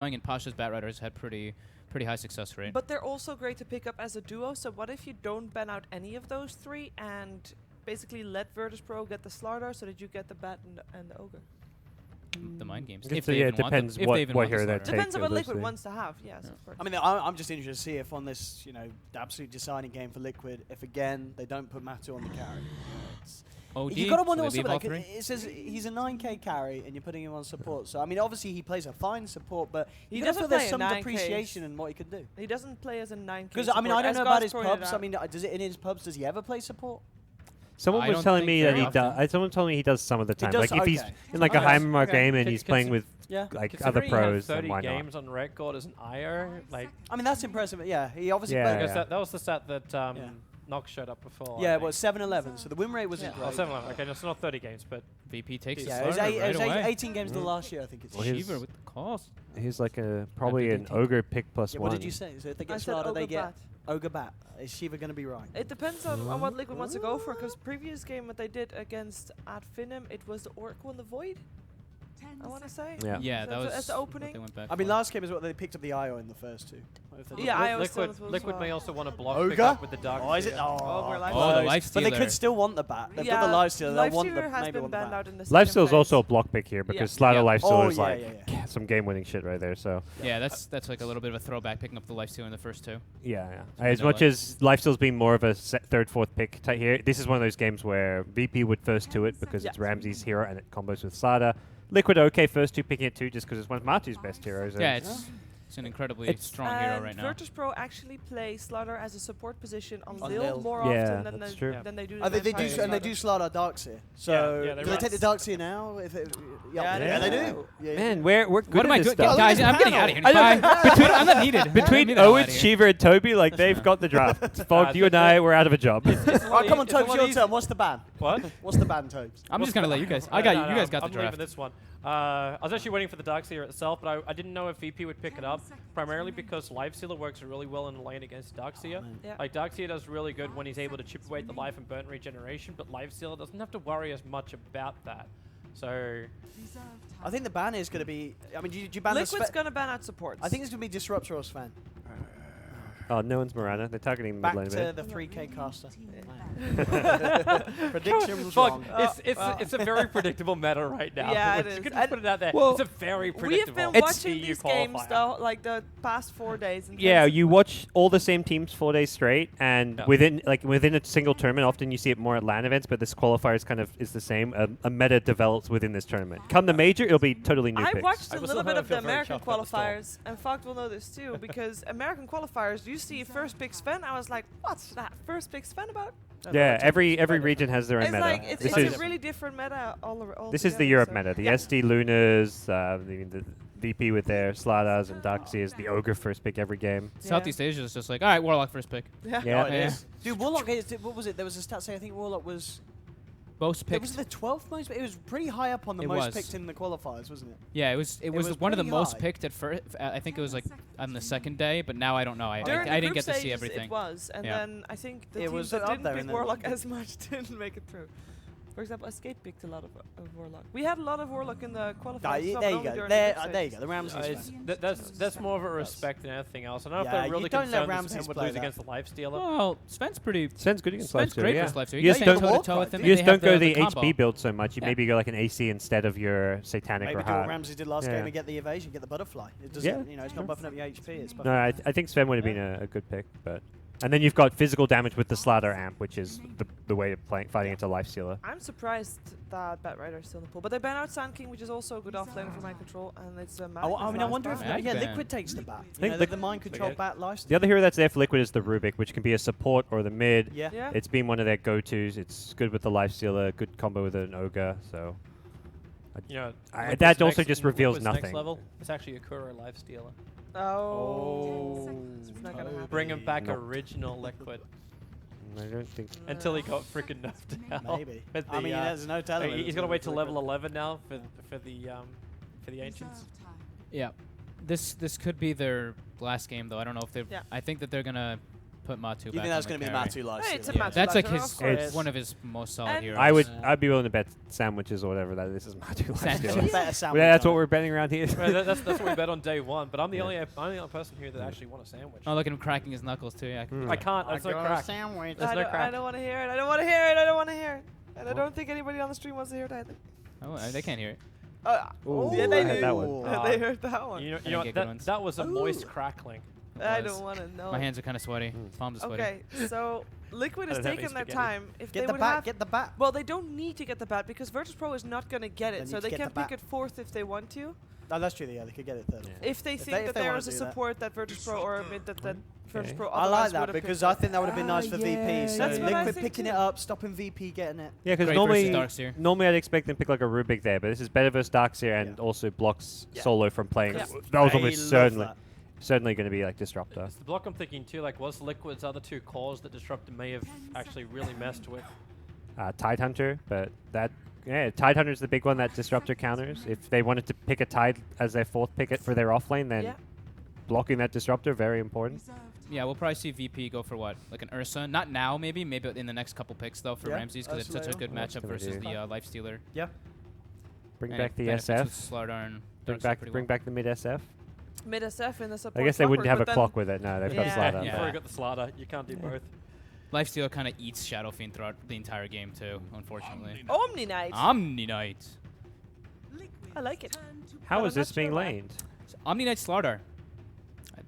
and Pasha's Batriders had pretty high success rate. But they're also great to pick up as a duo. So what if you don't ban out any of those three and basically let Virtus.pro get the Slardar so that you get the Bat and the Ogre? The mind games. It depends what hero they take. Depends on what Liquid wants to have. Yes, of course. I mean, I'm just interested to see if on this, the absolute deciding game for Liquid, if again they don't put Matu on the carry. You got to wonder also, like, it says he's a 9k carry and you're putting him on support. So I mean, obviously he plays a fine support, but he doesn't doesn't feel there's some 9Ks. depreciation in what he could do. He doesn't play as a 9k. Because I mean, I don't know about his pubs. I mean, does it in his pubs? Does he ever play support? Someone was telling me that he does. Someone told me he does some of the time. Like if he's in like a high mark game and he's playing with like other pros, then why not? 30 games on record as an IO, like. I mean, that's impressive. Yeah, he obviously. That was the stat that Nox showed up before. Yeah, it was 7-11, so the win rate wasn't great. Oh, 7-11. Okay, it's not 30 games, but VP takes it was 18 games the last year, I think it's. Well, Shiva with the cost. He's like probably an Ogre pick +1. What did you say? So if they get Slardar, they get Ogre Bat. Is Shiva going to be right? It depends on what Liquid wants to go for, because previous game what they did against Ad Finem, it was the Oracle and the Void. I want to say. Yeah, that was as the opening. I mean, last game is what they picked up the IO in the first two. Yeah, Liquid may also want to block pick up with the Dark. Oh, is it? The Lifestealer. But they could still want the Bat. They've got the Lifestealer. They'll want the has been banned out in the Lifesteal is also a block pick here because Slardar Lifesteal is like some game-winning shit right there. So yeah, that's like a little bit of a throwback picking up the Lifestealer in the first two. Yeah. As much as Lifesteal's being more of a third, fourth pick here, this is one of those games where VP would first to it because it's Ramsey's hero and it combos with Slardar. Liquid okay first two picking it too just because it's one of Matu's best heroes. Yeah, it's an incredibly strong hero right now. Virtus.pro actually play Slardar as a support position on Lil more often than they do. They do Slardar Darkseer. So do they take the Darkseer now? Yeah, they do. Man, we're good what am I doing, guys? I'm getting out of here. I'm not needed. Between Owen, Shiva, and Toby, like they've got the draft. Fog, you and I, we're out of a job. Right, come on, Tobes, your turn. What's the ban? What? What's the ban, Tobes? I'm just gonna let you guys. You guys got the draft. I'm leaving this one. I was actually waiting for the Darkseer itself, but I didn't know if VP would pick it up, primarily because Lifestealer works really well in the lane against Darkseer. Like, Darkseer does really good when he's able to chip away at the life and burn regeneration, but Lifestealer doesn't have to worry as much about that. So I think the ban is going to be... I mean, do you ban Liquid's going to ban out supports. I think it's going to be Disruptor or Sven. Oh, no one's Miranda. They're targeting mid lane. Back to the 3k caster. Prediction was wrong. It's a very predictable meta right now. Yeah, it is. You could just put it out there. Well, it's a very predictable. We've been watching these games though, like the past 4 days. Yeah, you watch all the same teams 4 days straight, and within a single tournament, often you see it more at LAN events, but this qualifiers kind of is the same. A meta develops within this tournament. Come the major, it'll be totally new I picks. watched a little bit of the American qualifiers, and Fogt will know this too, because American qualifiers, you see first pick Sven, I was like, what's that first pick Sven about? Yeah, every region has their own meta. Like, it's a really different meta all This is the Europe meta. The SD Lunas, the VP with their Slardars and Darkseers, the Ogre first pick every game. Southeast Asia is just like, all right, Warlock first pick. Yeah. Dude, Warlock, what was it? There was a stat saying I think Warlock was... Most picked. It was the 12th most, but it was pretty high up on the most picked in the qualifiers, wasn't it? Yeah, it was one of the most picked at first. I think it was like on the second day, but now I don't know. I didn't get to see everything. It was, and then I think the teams that didn't pick Warlock as much didn't make it through. For example, Escape picked a lot of Warlock. We had a lot of Warlock in the qualifiers. There you go. There you go. The Ramses. That's more of a respect than anything else. I don't know if they're really concerned that Sven would lose against the Lifestealer. Well, Sven's good against Lifestealer. Great against Lifestealer. You just don't go the HB build so much. You maybe go like an AC instead of your Satanic or Heart. Maybe do what Ramses did last game and get the evasion, get the butterfly. It doesn't, it's not buffing up your HP. It's buffing I think Sven would have been a good pick, but. And then you've got physical damage with the Slardar amp, which is the way of fighting into Lifestealer. I'm surprised that Batrider is still in the pool. But they ban out Sand King, which is also a good offlane for mind control, and it's a I mean, I wonder if Liquid takes the bat. The mind control bat Lifestealer. The other hero that's there for Liquid is the Rubik, which can be a support or the mid. Yeah. It's been one of their go-tos. It's good with the Lifestealer, good combo with an Ogre, so... that also just reveals nothing. Next level, it's actually a Kuro Lifestealer. Oh. It's not gonna happen. Bring him back original Liquid. I don't think... Until he got freaking nerfed to hell. Maybe. I mean, there's no telling. He's got to wait till level 11 now for the Ancients. Yeah. This could be their last game, though. I don't know if they... I think that they're going to put Matu You back think that's going to be Matu live? Hey, it's a yeah. Matu That's like Lifestealer, his one of his most solid And heroes. I'd be willing to bet sandwiches or whatever that this is Matu Sandwiches. Lifestealer. Better sandwich Yeah, that's on what it. we're betting around here. Well, that's what we bet on day one. But I'm the only person here that actually won a sandwich. Oh, look at him cracking his knuckles too. Yeah. I can't. There's no crack. sandwich. There's no I crack. don't want to hear it. I don't want to hear it. I don't want to hear it. And I don't think anybody on the stream wants to hear it either. Oh, they can't hear it. Ooh, yeah, they I heard do. that one. They heard that one. You know get good that, ones. that was a moist crackling. I It was. don't want to know. My hands are kind of sweaty. Palms are sweaty. Okay, so Liquid is Doesn't have taking any their spaghetti. time. If Get they the would bat. have, Get the bat. well, they don't need to get the bat because Virtus Pro is not going to get They it, need so to they get can the pick bat. it fourth if they want to. No, that's true. Yeah, they could get it third. Yeah. If they If think they that there wanna is a do that. support that Virtus Pro or mid that Virtus Okay. Pro I like otherwise that would have because picked I it. think that would have been nice for VP. So That's what I Liquid think picking too. it up, stopping VP getting it. Yeah, because Great normally, versus Darkseer. normally I'd expect them to pick like a Rubik there, but this is better versus Darkseer and Yeah. also blocks Yeah. Solo from playing. Yeah. That was I almost love certainly that. going to be like Disruptor. It's the block I'm thinking too. Like, was Liquid's other two cores that Disruptor may have actually really messed with? Tidehunter, but that Tidehunter is the big one that Disruptor counters. If they wanted to pick a Tide as their fourth pick for their offlane, then Yeah. blocking that Disruptor very important. Yeah, we'll probably see VP go for what? Like an Ursa? Not now, maybe in the next couple picks, though, for Yeah, Ramses, because it's such a Ursa good later. matchup That's versus gonna the do. Lifestealer. Yeah. Bring And back it the benefits SF. with Slardar and Bring Darkseer back pretty bring well. back the mid SF. Mid SF in the support. I guess they wouldn't clockwork, have a but clock with it. No, they've got Yeah. Slardar. Yeah. Before you got the Slaughter, you can't do both. Lifestealer kind of eats Shadow Fiend throughout the entire game, too, unfortunately. then Omni Knight. Omni Knight. I like it. How But is I'm this not being sure why. laned? Omni Knight Slardar.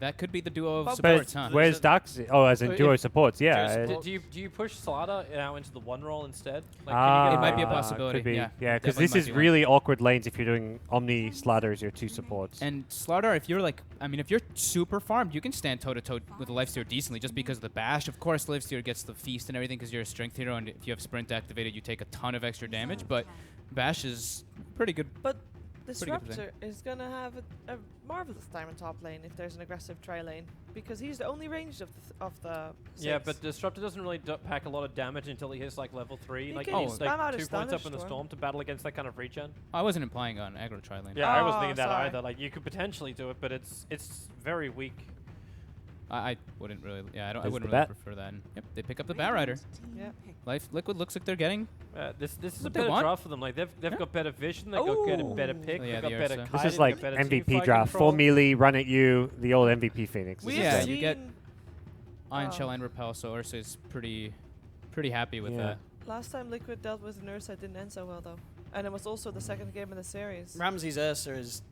That could be the duo of But supports, But huh? where's Darkseer? Oh, as in So duo if- supports, yeah. Do you push Slaughter now into the one roll instead? Like, It might be a Ah, possibility, Could be. yeah. Yeah, because Definitely this might is be one. really awkward lanes if you're doing Omni Slaughter as your two supports. And Slardar, if you're like, I mean, if you're super farmed, you can stand toe-to-toe with the Lifestealer decently just because of the bash. Of course, Lifestealer gets the feast and everything because you're a strength hero, and if you have sprint activated, you take a ton of extra damage, but bash is pretty good. But Pretty good Disruptor is going to have a marvelous time in top lane if there's an aggressive tri lane because he's the only ranged of the Yeah, six. but Disruptor doesn't really pack a lot of damage until he hits like level 3. He Like can he's spam out like his 2 points up Stanish in the Storm. storm to battle against that kind of regen. I wasn't implying on aggro tri-lane. Yeah, I wasn't Oh, thinking that sorry. either. Like you could potentially do it, but it's very weak. I wouldn't really, yeah, I There's wouldn't the really bat. prefer that. And yep, they pick up the Bat Rider. Yeah. Liquid looks like they're getting. This is a What they better want. draft for them. Like they've Yeah. got better vision, they've got Ooh. better pick, Oh, yeah, they've got the better Ursa. kite, This is they've like got better MVP teamfight draft. control. 4 melee, run at you, the old MVP Phoenix. We This is Yeah, have it. you get seen Iron Oh. Shell and Repel, so Ursa is pretty happy with Yeah. that. last time Liquid dealt with Nurse, it didn't end so well though, and it was also the second game in the series. Ramsey's Ursa is.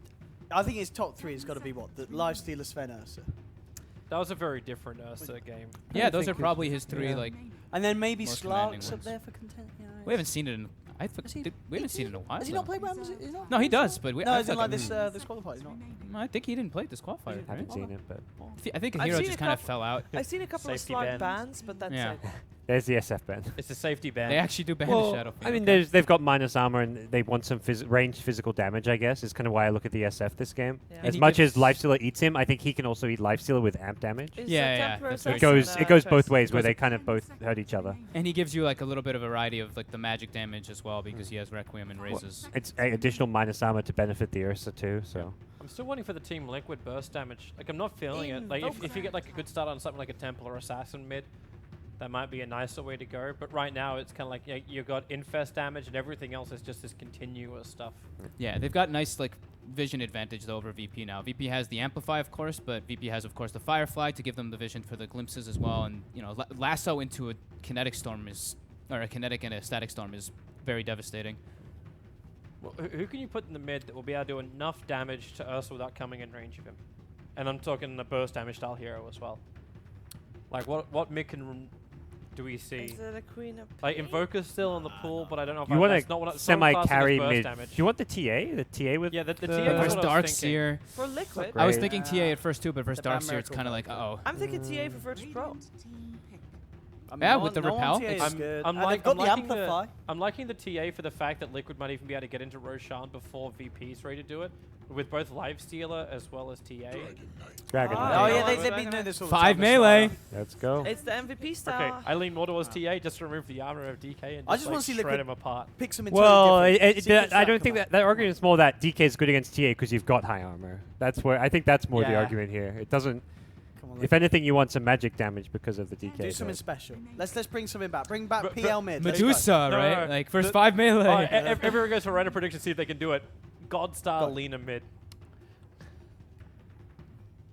I think his top three has got to be what? The Lifestealer Sven Ursa. That was a very different Ursa game. Yeah, those are think it's- probably his three, yeah. like, And then maybe Most commanding Slark's up ones. there for content. Yeah, we haven't seen it in, Has he- we haven't seen it in a while. Has he though. not played Ramsey? Is that No, he does, but we, No, I as in feel like like this qualifier. He's not. I think he didn't play this qualifier, I haven't right? seen it, but I think a I've hero seen just a kind of couple- fell out. I've seen a couple of Safety slot ban. bans, but that's Yeah. it. there's the SF ban. It's a safety ban. They actually do ban Well, Shadow Fiend. I mean, okay. they've got minus armor and they want some ranged physical damage, I guess, is kind of why I look at the SF this game. Yeah. And As he much as gives- Lifestealer eats him, I think he can also eat Lifestealer with amp damage. Is Yeah, the yeah, temporary that's very It true. goes session, both choice? ways, where Goes- they kind of both hurt each other. And he gives you like a little bit of a variety of like the magic damage as well because he has Requiem and raises. It's additional minus armor to benefit the Ursa too. So I'm still waiting for the Team Liquid burst damage. Like I'm not feeling it. Like if you get like a good start on something like a Temple or Assassin mid, that might be a nicer way to go. But right now it's kind of like you got infest damage and everything else is just this continuous stuff. Yeah, they've got nice like vision advantage though over VP now. VP has the Amplify, of course, but VP has, of course, the Firefly to give them the vision for the glimpses as well. And you know, lasso into a kinetic storm or a kinetic and a static storm is very devastating. Well, who can you put in the mid that will be able to do enough damage to Ursa without coming in range of him? And I'm talking the burst damage style hero as well. Like what mid can do we see? Is it a Queen of Like Pain? Invoker's still on the pool, but I don't know if you want that's not what to it's not semi classing as carry burst mid. damage. Do you want the TA? The TA with Yeah, the TA But is versus what I was thinking. Darkseer, For Liquid, I was Great. thinking TA at first too, but versus The Bam Darkseer, it's Miracle kind of like, Belt. I'm thinking TA for Virtus Pro. I mean, Yeah, no with one- the no one repel, TA is it's- good. I'm And like- they've got I'm the liking the- Amplify. I'm liking the TA for the fact that Liquid might even be able to get into Roshan before VP's ready to do it, with both Lifestealer as well as TA. Dragon. Ah, Knight. Oh yeah, yeah, Dragon they've Knight. been doing this all the 5 time. melee. Let's go. It's the MVP style. Okay, I lean more towards TA just to remove the armor of DK and I just, just like, wanna see shred Liquid him apart. Pick some Well, entirely different. I don't think that argument's more that DK is good against TA because you've got high armor. That's where I think that's more the Yeah. argument here. It doesn't. Come on, If anything, you want some magic damage because of the DK. Do something special. Let's bring something back. Bring back PL mid. Medusa, right? Like first 5 melee. Everyone goes for random prediction, see if they can do it. God style Lina mid.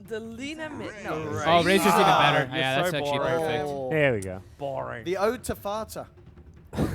The Lina mid. No. Right. Oh, Razor's even better. Yeah, that's actually perfect. There we go. Boring. The ode to Fata.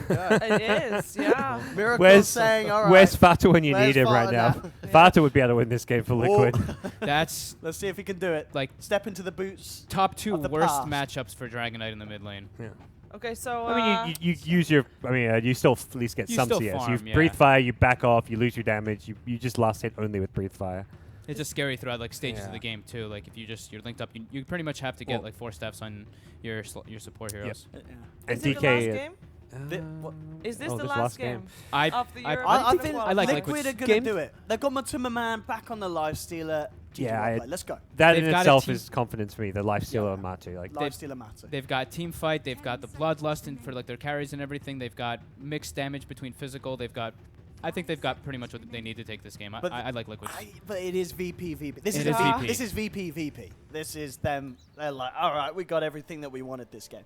It is, yeah. Miracle saying, all right. Where's Fata when you need him right now? Fata would be able to win this game for Liquid. That's let's see if he can do it. Like step into the boots. Top 2 worst matchups for Dragon Knight in the mid lane. Yeah. Okay, so I mean, you use your. I mean, you still at least get some CS. Farm, You breathe fire, you back off, you lose your damage. You just last hit only with breathe fire. It's a scary throughout like stages of the game too. Like if you're linked up, you pretty much have to get like 4 steps on your support heroes. Yep. And is it DK. The last game? Is this the last game? I think like Liquid are going to do it. They've got Matuma Man back on the Lifestealer. Yeah, let's go. That in itself is confidence for me. The Lifestealer Matu, like Lifestealer Matu. They've got team fight. They've got the bloodlust for like their carries and everything. They've got mixed damage between physical. I think they've got pretty much what they need to take this game. I like Liquid. But it is VP. This is VP. This is VP. This is them. They're like, all right, we got everything that we wanted this game.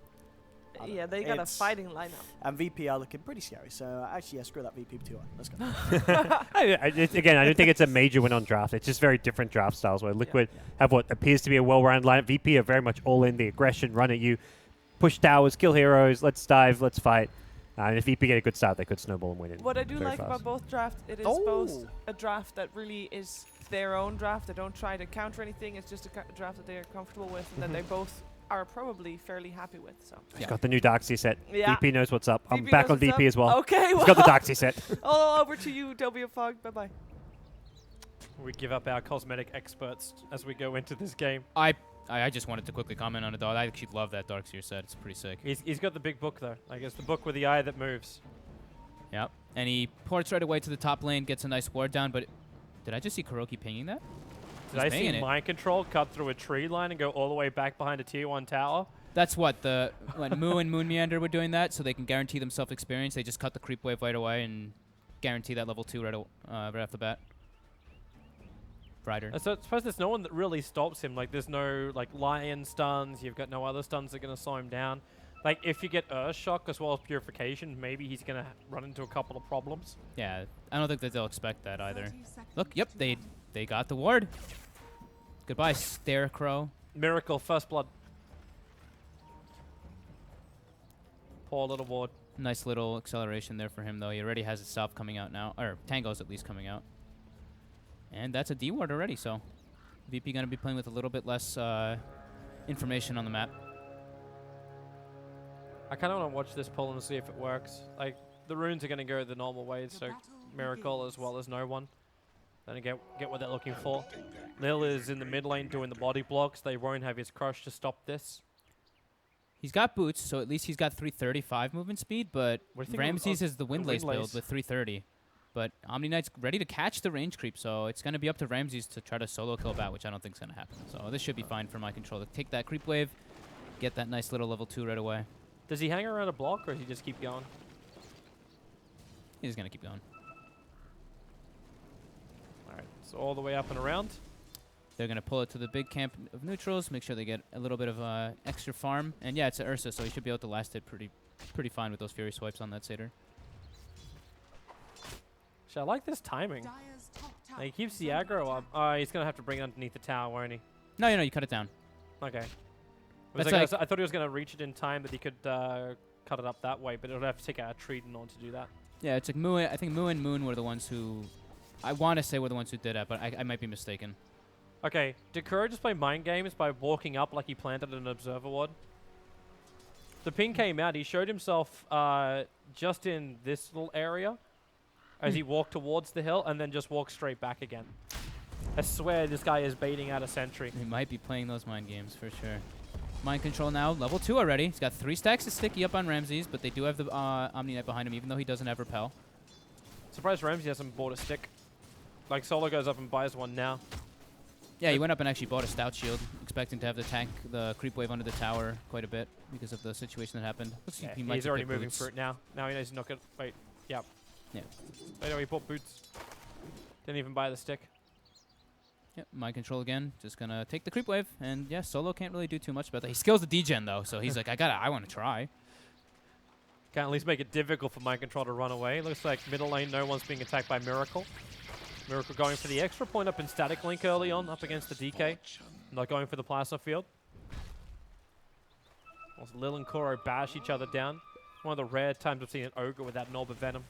Yeah, they got a fighting lineup. And VP are looking pretty scary. So actually, yeah, screw that VP 2 on. Let's go. Again, I don't think it's a major win on draft. It's just very different draft styles where Liquid have what appears to be a well-rounded lineup. VP are very much all in the aggression, run at you, push towers, kill heroes, let's dive, let's fight. And if VP get a good start, they could snowball and win it. What I do like about both drafts, it is both a draft that really is their own draft. They don't try to counter anything. It's just a draft that they are comfortable with and that they both are probably fairly happy with. So he's got the new Darkseid set. Yeah. VP knows what's up. I'm VP back on VP as well. Okay, he's got the Darkseid set. Oh, over to you, WFog. Bye-bye. We give up our cosmetic experts as we go into this game. I just wanted to quickly comment on it though. I actually love that Darkseid set. It's pretty sick. He's got the big book though. Like it's the book with the eye that moves. Yep. And he ports right away to the top lane, gets a nice ward down. But did I just see Kuroki pinging that? Did I see mind control cut through a tree line and go all the way back behind a tier 1 tower? That's what when Moo and Moon Meander were doing that, so they can guarantee themselves experience. They just cut the creep wave right away and guarantee that level 2 right off the bat. Brighter. So I suppose there's no one that really stops him. Like there's no like lion stuns. You've got no other stuns that are gonna slow him down. Like if you get Earth Shock as well as Purification, maybe he's gonna run into a couple of problems. Yeah, I don't think that they'll expect that either. Look, yep, they got the ward. Goodbye, Starecrow. Miracle, first blood. Poor little ward. Nice little acceleration there for him, though. He already has his self coming out now. Or Tango's at least coming out. And that's a D ward already, so VP going to be playing with a little bit less information on the map. I kind of want to watch this pull and see if it works. Like, the runes are going to go the normal ways, so Miracle as well as no one. Then get what they're looking for. Lil is in the mid lane doing the body blocks. They won't have his crush to stop this. He's got boots, so at least he's got 335 movement speed, but Ramses is the Windlace build with 330. But Omni Knight's ready to catch the range creep, so it's going to be up to Ramses to try to solo kill Bat, which I don't think is going to happen. So this should be fine for my control to take that creep wave, get that nice little level 2 right away. Does he hang around a block, or does he just keep going? He's going to keep going. Alright, so all the way up and around. They're going to pull it to the big camp of neutrals, make sure they get a little bit of extra farm. And yeah, it's an Ursa, so he should be able to last it pretty fine with those Fury swipes on that Satyr. I like this timing. He keeps the aggro up. He's going to have to bring it underneath the tower, won't he? No, you cut it down. Okay. I thought he was going to reach it in time that he could cut it up that way, but it would have to take out a treat in order to do that. Yeah, it's like I think Moo and Moon were the ones who... I want to say were the ones who did that, but I might be mistaken. Okay, did Kuro just play mind games by walking up like he planted an observer ward? The ping came out. He showed himself just in this little area as he walked towards the hill and then just walked straight back again. I swear this guy is baiting out a sentry. He might be playing those mind games for sure. Mind control now, level 2 already. He's got 3 stacks of sticky up on Ramses, but they do have the Omni Knight behind him, even though he doesn't have repel. Surprised Ramses hasn't bought a stick. Like Solo goes up and buys one now. Yeah, he went up and actually bought a stout shield, expecting to have the creep wave under the tower quite a bit because of the situation that happened. Yeah, he's already moving for it now. Now he knows he's not good. Wait, yeah. Yeah. Wait, no, he bought boots. Didn't even buy the stick. Yep, mind control again. Just gonna take the creep wave, and yeah, Solo can't really do too much about that. He skills the degen though, so he's like, I want to try. Can at least make it difficult for mind control to run away. Looks like middle lane, no one's being attacked by Miracle. Miracle going for the extra point up in Static Link early on, up against the DK. Not going for the plasma field. Whilst Lil and Kuro bash each other down. One of the rare times I've seen an Ogre with that Norb of Venom.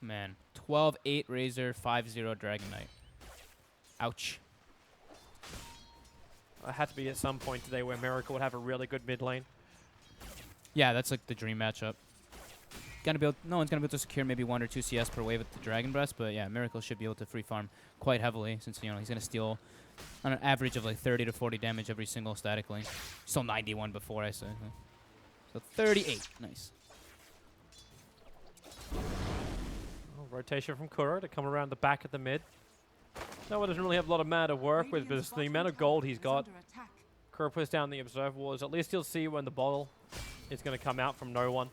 Man, 12-8 Razor, 5-0 Dragon Knight. Ouch. It had to be at some point today where Miracle would have a really good mid lane. Yeah, that's like the dream matchup. No one's gonna be able to secure maybe 1 or 2 CS per wave with the Dragon Breath, but yeah, Miracle should be able to free farm quite heavily since he's gonna steal on an average of like 30 to 40 damage every single static link. Still 91 before I said. So 38, nice. Rotation from Kuro to come around the back of the mid. No one doesn't really have a lot of mana to work with, but it's the amount of gold he's got. Kuro puts down the Observer Walls. At least he'll see when the bottle is going to come out from no one.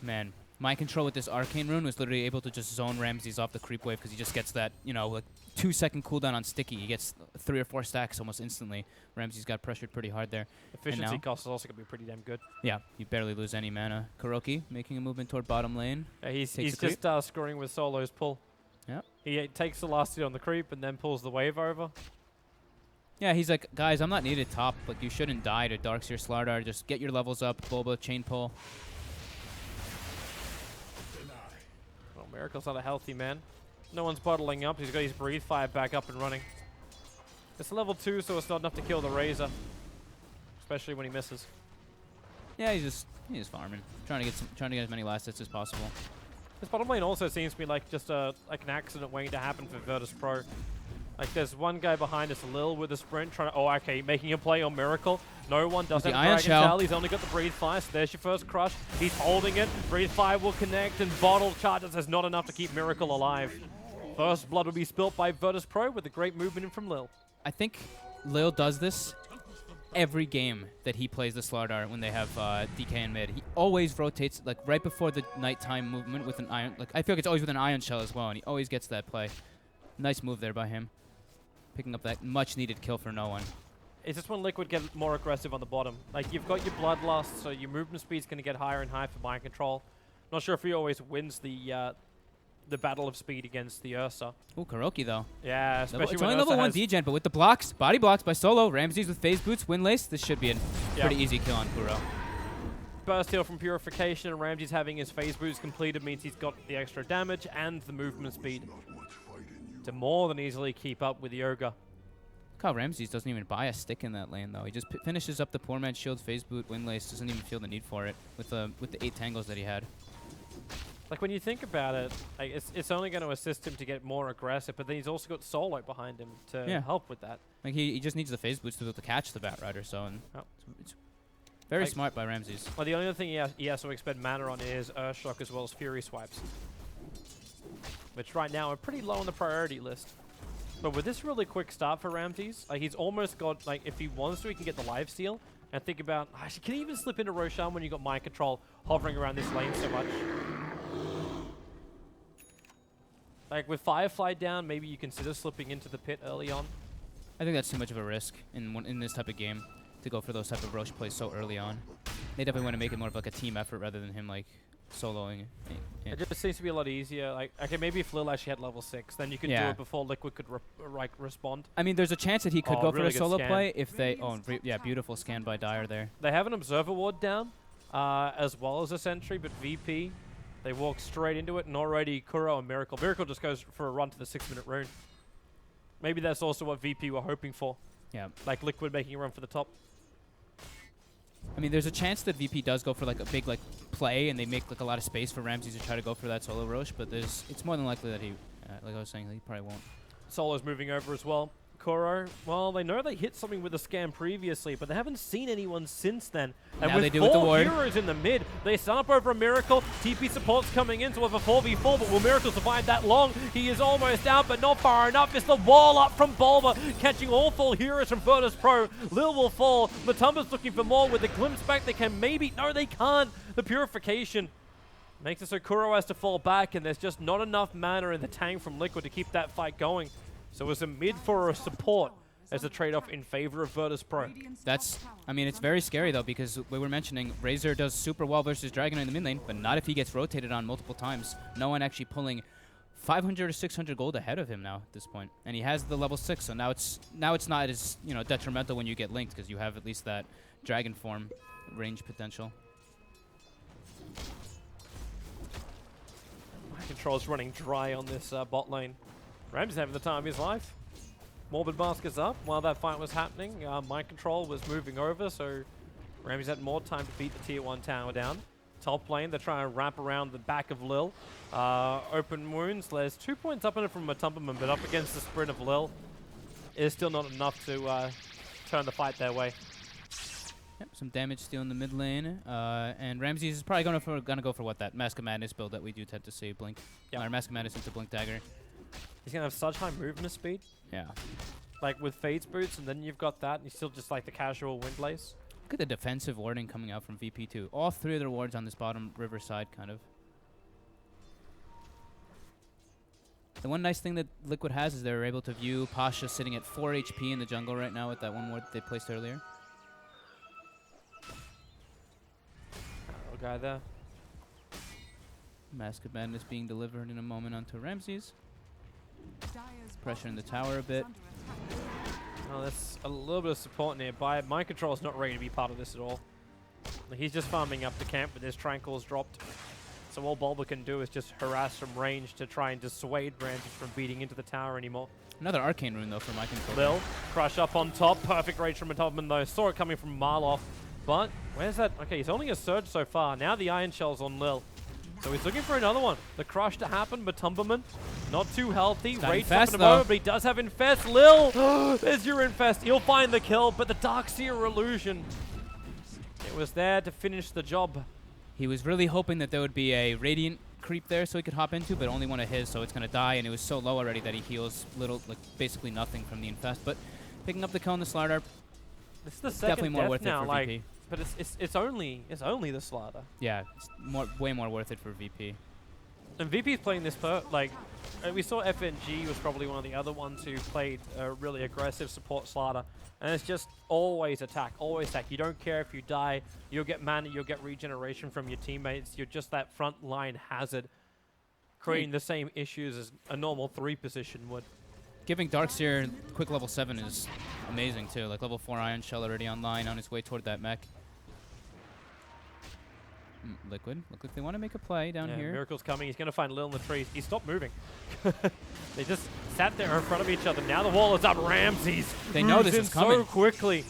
Man, mind control with this Arcane Rune was literally able to just zone Ramses off the creep wave because he just gets that, like 2-second cooldown on Sticky. He gets 3 or 4 stacks almost instantly. Ramses got pressured pretty hard there. Efficiency cost is also going to be pretty damn good. Yeah, you barely lose any mana. Kuroki making a movement toward bottom lane. Yeah, he's just screwing with Solo's pull. Yeah. He takes the last hit on the creep and then pulls the wave over. Yeah, he's like, guys, I'm not needed top. Like, you shouldn't die to Darkseer Slardar. Just get your levels up. Boba, chain pull. Well, Miracle's not a healthy man. No one's bottling up. He's got his Breathe Fire back up and running. It's level 2, so it's not enough to kill the Razor. Especially when he misses. Yeah, he's just farming. Trying to get as many last hits as possible. This bottom lane also seems to be like just like an accident waiting to happen for Virtus Pro. Like there's one guy behind us, Lil with a sprint, trying to, oh okay, making a play on Miracle. No one does have Dragon Shell. He's only got the Breathe Fire, so there's your first crush. He's holding it. Breathe Fire will connect, and Bottle charges is not enough to keep Miracle alive. First blood will be spilt by Virtus Pro with a great movement in from Lil. I think Lil does this every game that he plays the Slardar when they have DK in mid. He always rotates like right before the nighttime movement with an iron. Like I feel like it's always with an Ion Shell as well, and he always gets that play. Nice move there by him. Picking up that much-needed kill for no one. Is this when Liquid get more aggressive on the bottom? Like, you've got your Bloodlust, so your movement speed's going to get higher and higher for mind control. Not sure if he always wins the battle of speed against the Ursa. Ooh, Kuroki, though. Yeah, especially it's when only level 1 degen, but with the blocks, body blocks by Solo, Ramses with phase boots, Windlace, this should be a pretty easy kill on Kuro. Burst heal from Purification, and Ramses having his phase boots completed means he's got the extra damage and the movement speed to more than easily keep up with the Ogre. Look how Ramses doesn't even buy a stick in that lane, though. He just finishes up the poor man's shield, phase boot, Windlace, doesn't even feel the need for it with the 8 tangles that he had. Like, when you think about it, like it's only going to assist him to get more aggressive, but then he's also got Solo behind him to help with that. Like, he just needs the phase boots to be able to catch the Batrider, so it's very smart by Ramses. Well, the only other thing he has to expend mana on is Earthshock as well as Fury Swipes, which right now are pretty low on the priority list. But with this really quick start for Ramses, like he's almost got, like, if he wants to, he can get the lifesteal. And think about, actually, can he even slip into Roshan when you got mind control hovering around this lane so much? Like, with Firefly down, maybe you consider slipping into the pit early on. I think that's too much of a risk in this type of game to go for those type of Rosh plays so early on. They definitely want to make it more of like a team effort rather than him, like, soloing. It just seems to be a lot easier. Like, okay, maybe if Lil actually had level 6, then you could do it before Liquid could respond. I mean, there's a chance that he could go for a solo play if they. Oh, yeah, beautiful scan by Dyer there. They have an Observer Ward down, as well as a Sentry, but VP, they walk straight into it, and already Kuro and Miracle. Miracle just goes for a run to the 6-minute rune. Maybe that's also what VP were hoping for. Yeah. Like Liquid making a run for the top. I mean, there's a chance that VP does go for like a big play, and they make like a lot of space for Ramses to try to go for that solo Rosh, but it's more than likely that he, like I was saying, he probably won't. Solo's moving over as well. Kuro, well, they know they hit something with a scam previously, but they haven't seen anyone since then. And now with they do with the ward. Heroes in the mid, they stun up over a Miracle. TP support's coming in, so have a 4v4, but will Miracle survive that long? He is almost out, but not far enough. It's the wall up from Bulba, catching all 4 heroes from Virtus Pro. Lil will fall. Matumba's looking for more with a glimpse back. They can maybe, no, they can't. The Purification makes it so Kuro has to fall back, and there's just not enough mana in the tank from Liquid to keep that fight going. So it's a mid for a support as a trade-off in favor of Virtus Pro. That's, I mean, it's very scary though, because we were mentioning Razor does super well versus Dragon in the mid lane, but not if he gets rotated on multiple times. No one actually pulling 500 or 600 gold ahead of him now at this point, and he has the level 6, so now it's not as, you know, detrimental when you get linked, because you have at least that Dragon form range potential. My control's running dry on this bot lane. Ramsey's having the time of his life. Morbid Mask is up while that fight was happening. Mind Control was moving over, so Ramsey's had more time to beat the tier 1 tower down. Top lane, they're trying to wrap around the back of Lil. Open wounds, there's 2 points up in it from Matumbaman, but up against the sprint of Lil is still not enough to turn the fight their way. Yep, some damage still in the mid lane, and Ramses is probably gonna go for what, that Mask of Madness build that we do tend to see, Blink. Yep. Or Mask of Madness into Blink Dagger. He's gonna have such high movement speed. Yeah. Like with Fade's boots, and then you've got that, and you still just like the casual wind blaze. Look at the defensive warding coming out from VP too. All 3 of their wards on this bottom river side, kind of. The one nice thing that Liquid has is they're able to view Pasha sitting at 4 HP in the jungle right now with that one ward they placed earlier. Little guy there. Mask of Madness being delivered in a moment onto Ramses. Pressure in the tower a bit. Oh, that's a little bit of support nearby. Mind Control's not ready to be part of this at all. He's just farming up the camp, but his Tranquil's dropped. So all Bulba can do is just harass from range to try and dissuade Ramses from beating into the tower anymore. Another Arcane Rune though for Mind Control. Lil, crush up on top. Perfect range from Matumbaman though. Saw it coming from Marloff. But where's that? Okay, he's only a surge so far. Now the Iron Shell's on Lil. So he's looking for another one. The crush to happen, Matumbaman not too healthy. Raid's up in a moment, but he does have Infest. Lil, there's your Infest. He'll find the kill, but the Darkseer illusion, it was there to finish the job. He was really hoping that there would be a Radiant creep there so he could hop into, but only one of his, so it's going to die, and it was so low already that he heals little, like basically nothing from the Infest. But picking up the kill on the Slardar, this is the definitely more worth now, it for like, VP. But it's only the Slardar. Yeah, it's way more worth it for VP. And VP's playing this we saw FNG was probably one of the other ones who played a really aggressive support Slardar. And it's just always attack, always attack. You don't care if you die, you'll get mana, you'll get regeneration from your teammates. You're just that front line hazard, creating the same issues as a normal 3 position would. Giving Darkseer quick level 7 is amazing too. Like level 4 Iron Shell already online on its way toward that mech. Liquid, look like they want to make a play down here. Miracle's coming. He's going to find Lil in the trees. He stopped moving. They just sat there in front of each other. Now the wall is up. Ramses. They know this is coming so quickly.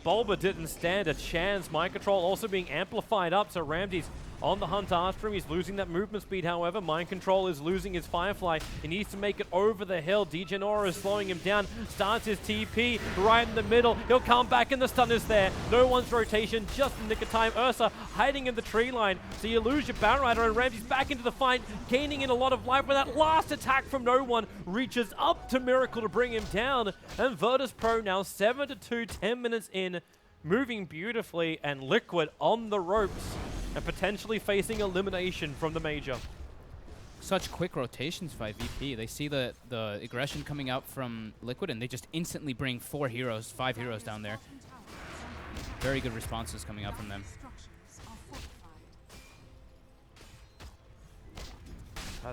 Bulba didn't stand a chance. Mind Control also being amplified up, so Ramses on the hunt after him. He's losing that movement speed, however. Mind Control is losing his Firefly. He needs to make it over the hill. Degenora is slowing him down. Starts his TP right in the middle. He'll come back and the stun is there. No one's rotation, just in the nick of time. Ursa hiding in the tree line. So you lose your Baron Rider and Ramses back into the fight, gaining in a lot of life. But that last attack from no one reaches up to Miracle to bring him down. And Virtus Pro now 7-2, 10 minutes in, moving beautifully, and Liquid on the ropes and potentially facing elimination from the major. Such quick rotations by VP. They see the aggression coming out from Liquid, and they just instantly bring 4 heroes, 5 heroes down there. Very good responses coming out from them.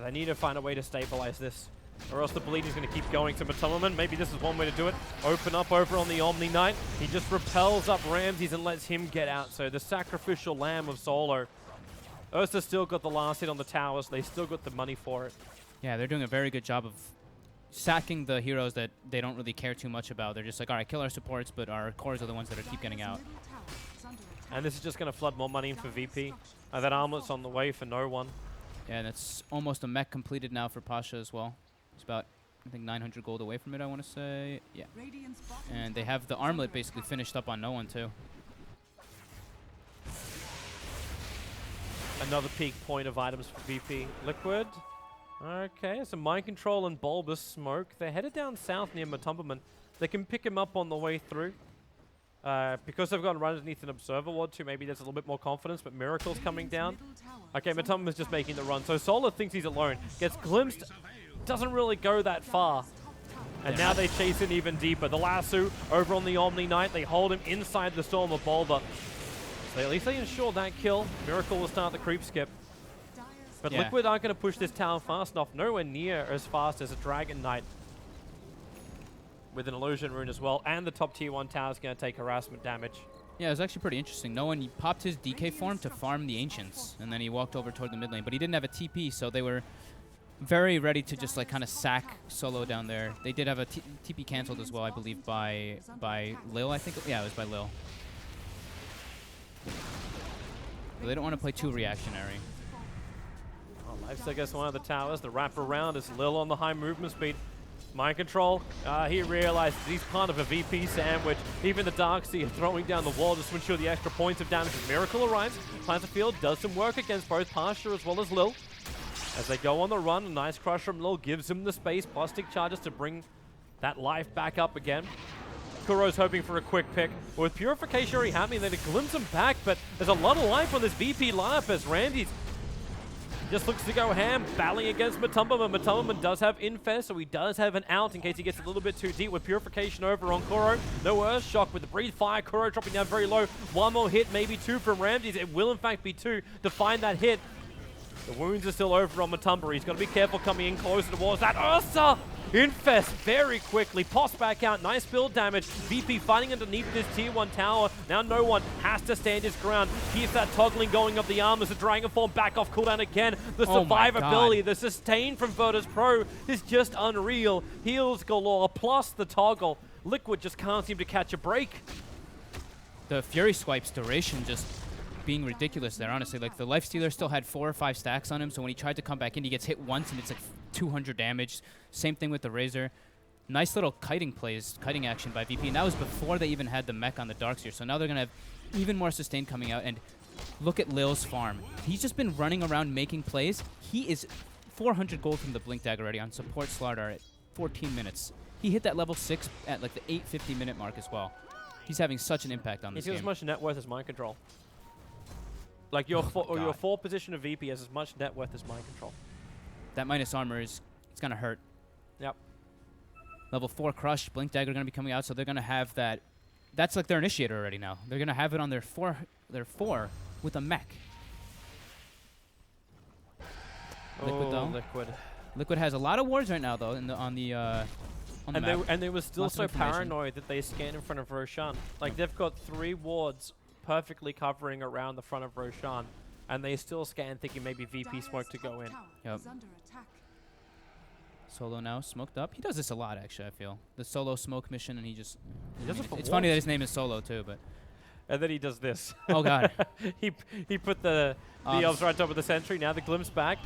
They need to find a way to stabilize this, or else the bleed is going to keep going to Matumbaman. Maybe this is one way to do it. Open up over on the Omni Knight. He just repels up Ramses and lets him get out. So the sacrificial lamb of solo. Ursa still got the last hit on the towers. They still got the money for it. Yeah, they're doing a very good job of sacking the heroes that they don't really care too much about. They're just like, all right, kill our supports, but our cores are the ones that are keep getting out. And this is just going to flood more money in for VP. That armlet's on the way for no one. Yeah, and it's almost a mech completed now for Pasha as well. It's about, I think, 900 gold away from it, I want to say. Yeah. And they have the armlet basically finished up on no one, too. Another peak point of items for VP. Liquid. Okay, so Mind Control and Bulbous Smoke. They're headed down south near Matumbaman. They can pick him up on the way through. Because they've gone right underneath an Observer Ward too, maybe there's a little bit more confidence, but Miracle's coming down. Okay, Matumbaman's just making the run. So Solar thinks he's alone. Gets glimpsed. Doesn't really go that far. And now they chase it even deeper. The lasso over on the Omni Knight. They hold him inside the Storm of Boulder. So at least they ensure that kill. Miracle will start the creep skip. But Liquid aren't going to push this tower fast enough. Nowhere near as fast as a Dragon Knight. With an Illusion Rune as well. And the top tier 1 tower is going to take harassment damage. Yeah, it was actually pretty interesting. No one popped his DK form to farm the Ancients. And then he walked over toward the mid lane. But he didn't have a TP, so they were very ready to just like kind of sack solo down there. They did have a TP canceled as well, I believe, by Lil, I think. Yeah, it was by Lil. But they don't want to play too reactionary. Lifesteal gets one of the towers. The wrap around is Lil on the high movement speed. Mind control. He realizes he's part of a VP sandwich. Even the Darkseer throwing down the wall just to ensure the extra points of damage. Miracle arrives. Plants a field, does some work against both Pasture as well as Lil. As they go on the run, a nice crush from Lil gives him the space. Plastic charges to bring that life back up again. Kuro's hoping for a quick pick. With Purification already happening, they glimpse him back, but there's a lot of life on this VP lineup as Randy's just looks to go ham, battling against Matumbaman. Matumbaman does have Infest, so he does have an out in case he gets a little bit too deep with Purification over on Kuro. No Earth Shock with the Breathe Fire. Kuro dropping down very low. One more hit, maybe two from Ramses. It will in fact be two to find that hit. The wounds are still over on Matumba. He's got to be careful coming in closer towards that Ursa! Infest very quickly. Pops back out. Nice build damage. VP fighting underneath this tier 1 tower. Now no one has to stand his ground. Here's that toggling going of the arm as the Dragon Form back off cooldown again. The survivability, the sustain from Virtus Pro is just unreal. Heals galore plus the toggle. Liquid just can't seem to catch a break. The Fury Swipe's duration just being ridiculous there, honestly. Like, the Lifestealer still had 4 or 5 stacks on him, so when he tried to come back in, he gets hit once and it's like 200 damage. Same thing with the Razor. Nice little kiting action by VP, and that was before they even had the mech on the Darkseer, so now they're going to have even more sustain coming out. And look at Lil's farm. He's just been running around making plays. He is 400 gold from the Blink Dagger already on support Slardar at 14 minutes. He hit that level 6 at like the 850 minute mark as well. He's having such an impact on this game. He's got as much net worth as Mind Control. Like your your 4 position of VP has as much net worth as Mind Control. That minus armor it's gonna hurt. Yep. Level 4 Crush, Blink Dagger gonna be coming out, so they're gonna have that. That's like their initiator already now. They're gonna have it on their 4 with a mech. Liquid though. Liquid has a lot of wards right now though on the map. And they were still so paranoid that they scanned in front of Roshan. Like they've got 3 wards perfectly covering around the front of Roshan, and they still scan thinking maybe VP smoke to go in. Yep. Solo now smoked up. He does this a lot actually, I feel. The solo smoke mission, and he does it for it's funny that his name is Solo too, but and then he does this. Oh god. he put the elves right on top of the sentry. Now the glimpse back.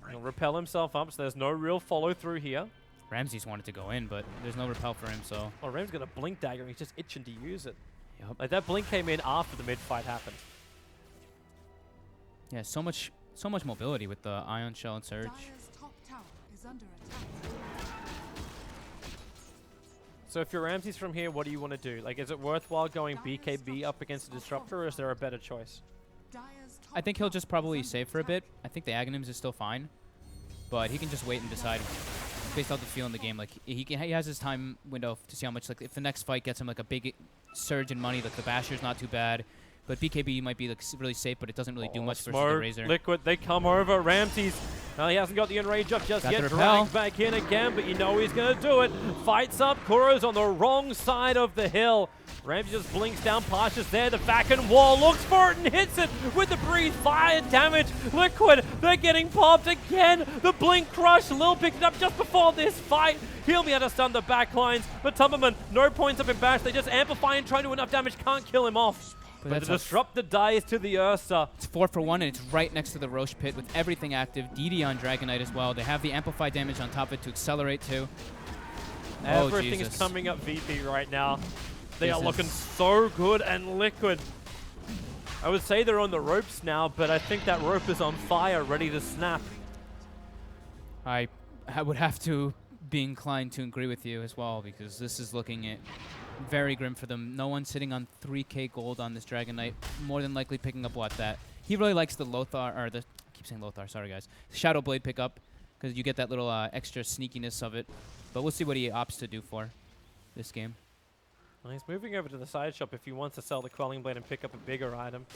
He'll repel himself up, so there's no real follow through here. Ramses wanted to go in, but there's no repel for him, so. Oh, Ram's got a Blink Dagger, and he's just itching to use it. Yep. Like that blink came in after the mid fight happened. Yeah, so much mobility with the Ion Shell and Surge. So if you're Ramses from here, what do you want to do? Like, is it worthwhile going BKB up against a Disruptor, or is there a better choice? I think he'll just probably save for a bit. I think the Aghanims is still fine, but he can just wait and decide based off the feel in the game. Like he has his time window to see how much. Like if the next fight gets him like a big surge in money, like the Basher's not too bad, but BKB might be like really safe, but it doesn't really do much versus the Razor. Liquid, they come over. Ramses, he hasn't got the enrage up just yet. Dragged back in again, but you know he's gonna do it. Fights up. Kuro's on the wrong side of the hill. Ramsey just blinks down, Pasha's there, the back end wall, looks for it and hits it with the Breathe Fire damage. Liquid, they're getting popped again. The Blink Crush, Lil picked it up just before this fight. He'll be able to stun the back lines, but Tumberman, no points up in Bash. They just amplify and try to do enough damage, can't kill him off. But the Disruptor dies to the Ursa. It's 4 for 1, and it's right next to the Roche Pit with everything active. DD on Dragonite as well. They have the Amplify damage on top of it to accelerate too. Everything is coming up VP right now. They are looking so good, and Liquid, I would say they're on the ropes now, but I think that rope is on fire, ready to snap. I would have to be inclined to agree with you as well, because this is looking very grim for them. No one sitting on 3k gold on this Dragon Knight, more than likely picking up that. He really likes the Lothar, or I keep saying Lothar, sorry guys. Shadow Blade pickup. because you get that little extra sneakiness of it. But we'll see what he opts to do for this game. Well, he's moving over to the side shop if he wants to sell the Quelling Blade and pick up a bigger item,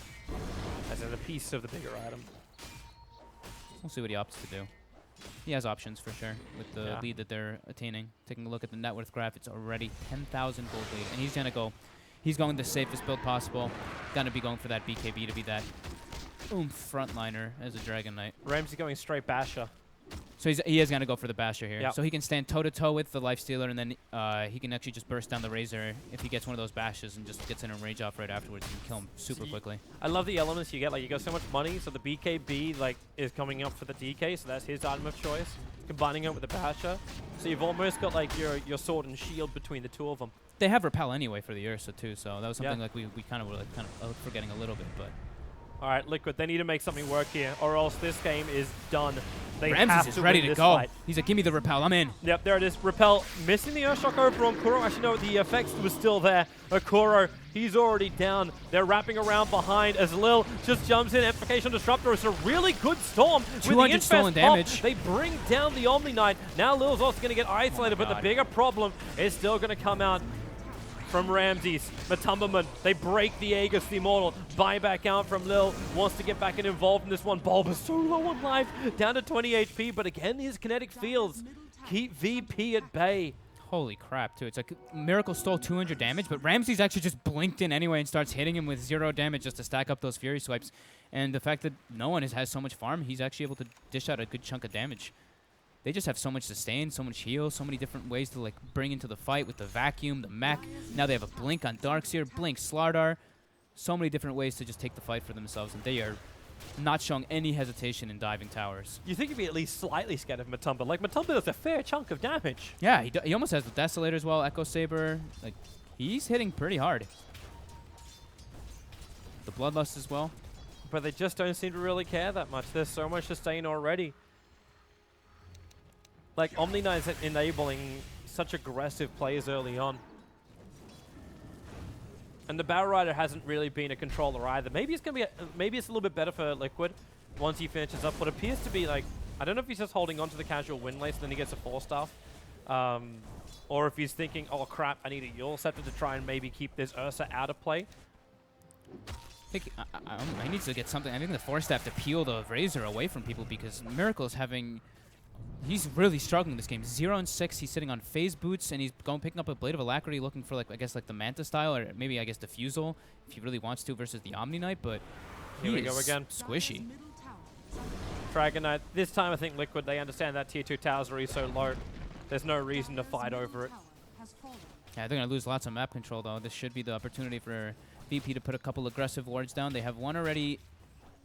as in a piece of the bigger item. We'll see what he opts to do. He has options for sure with the lead that they're attaining. Taking a look at the net worth graph, it's already 10,000 gold lead, and he's gonna go. He's going the safest build possible. Gonna be going for that BKB to be that frontliner as a Dragon Knight. Ramsey going straight Basher. So he is going to go for the Basher here. Yep. So he can stand toe-to-toe with the Lifestealer, and then he can actually just burst down the Razor if he gets one of those bashes and just gets in a rage off right afterwards and kill him super quickly. I love the elements you get. Like, you got so much money, so the BKB like is coming up for the DK, so that's his item of choice. Combining it with the Basher. So you've almost got like your sword and shield between the two of them. They have Repel anyway for the Ursa too, so that was something like we kind of were like forgetting a little bit, but... All right, Liquid, they need to make something work here, or else this game is done. They Ramses is ready to go. Fight. He's like, give me the Repel, I'm in. Yep, there it is. Repel missing the Earthshock over on Kuro. Actually, no, the effects was still there. Kuro, he's already down. They're wrapping around behind as Lil just jumps in. Amplification Disruptor. It's a really good storm. 200 stolen damage. They bring down the Omni Knight. Now Lil's also going to get isolated, but the bigger problem is still going to come out from Ramses. Matumbaman, they break the Aegis, the Immortal. Buy back out from Lil. Wants to get back and involved in this one. Bulba's so low on life. Down to 20 HP, but again, his kinetic fields keep VP at bay. Holy crap, too. It's like Miracle stole 200 damage, but Ramses actually just blinked in anyway and starts hitting him with 0 damage just to stack up those Fury Swipes. And the fact that no one has so much farm, he's actually able to dish out a good chunk of damage. They just have so much sustain, so much heal, so many different ways to like bring into the fight with the vacuum, the mech. Now they have a blink on Darkseer, blink Slardar. So many different ways to just take the fight for themselves, and they are not showing any hesitation in diving towers. You think you'd be at least slightly scared of Matumba. Like, Matumba does a fair chunk of damage. Yeah, he almost has the Desolator as well, Echo Saber. Like, he's hitting pretty hard. The Bloodlust as well. But they just don't seem to really care that much. There's so much sustain already. Like, Omni Knight's enabling such aggressive plays early on. And the Battle Rider hasn't really been a controller either. Maybe it's going to be maybe it's a little bit better for Liquid once he finishes up what appears to be like, I don't know if he's just holding on to the casual win lace and then he gets a 4-staff. Or if he's thinking, oh crap, I need a Yule Scepter to try and maybe keep this Ursa out of play. I need to get something. I think the 4-staff to peel the Razor away from people because Miracle's having... He's really struggling this game. 0 and 6. He's sitting on phase boots, and he's picking up a Blade of Alacrity, looking for like I guess like the Manta style, or maybe I guess Diffusal if he really wants to versus the Omni Knight. But here we go again. Squishy. Dragon Knight. This time I think Liquid, they understand that tier 2 towers are already so low. There's no reason to fight over it. Yeah, they're gonna lose lots of map control though. This should be the opportunity for VP to put a couple aggressive wards down. They have one already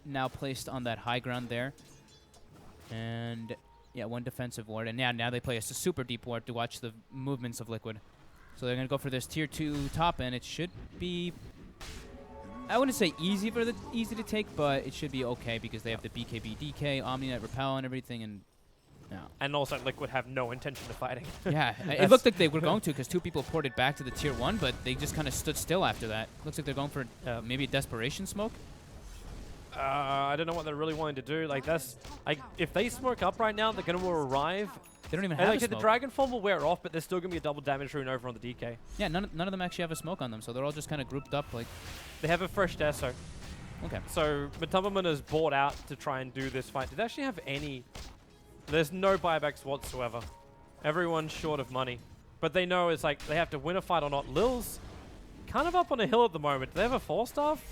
now placed on that high ground there, and. Yeah, one defensive ward, and now they play a super deep ward to watch the movements of Liquid. So they're going to go for this tier 2 top, and it should be, I wouldn't say easy to take, but it should be okay because they have the BKB DK, Omni Knight Repel, and everything, and And also Liquid have no intention of fighting. Yeah, it looked like they were going to because 2 people ported back to the tier 1, but they just kind of stood still after that. Looks like they're going for maybe a Desperation Smoke. I don't know what they're really wanting to do. Like, that's like if they smoke up right now, they're going to arrive. They don't even have a smoke. The Dragon Form will wear off, but there's still going to be a double damage rune over on the DK. Yeah, none of them actually have a smoke on them, so they're all just kind of grouped up. Like they have a fresh Deso. Okay. So Matumbaman has bought out to try and do this fight. Did they actually have any? There's no buybacks whatsoever. Everyone's short of money, but they know it's like they have to win a fight or not. Lil's kind of up on a hill at the moment. Do they have a 4-staff?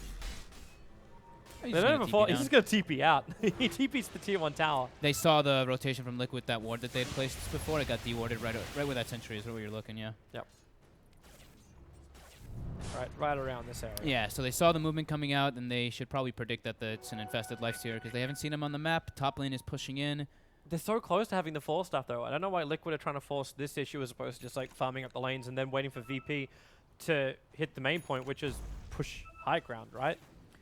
They don't have a 4. He's just going to TP out. He TP's the tier 1 tower. They saw the rotation from Liquid, that ward that they had placed before. It got dewarded right where that sentry is, where you're looking, yeah. Yep. Right around this area. Yeah, so they saw the movement coming out, and they should probably predict that it's an infested Lifestealer because they haven't seen him on the map. Top lane is pushing in. They're so close to having the 4-staff, though. I don't know why Liquid are trying to force this issue as opposed to just like farming up the lanes and then waiting for VP to hit the main point, which is push high ground, right?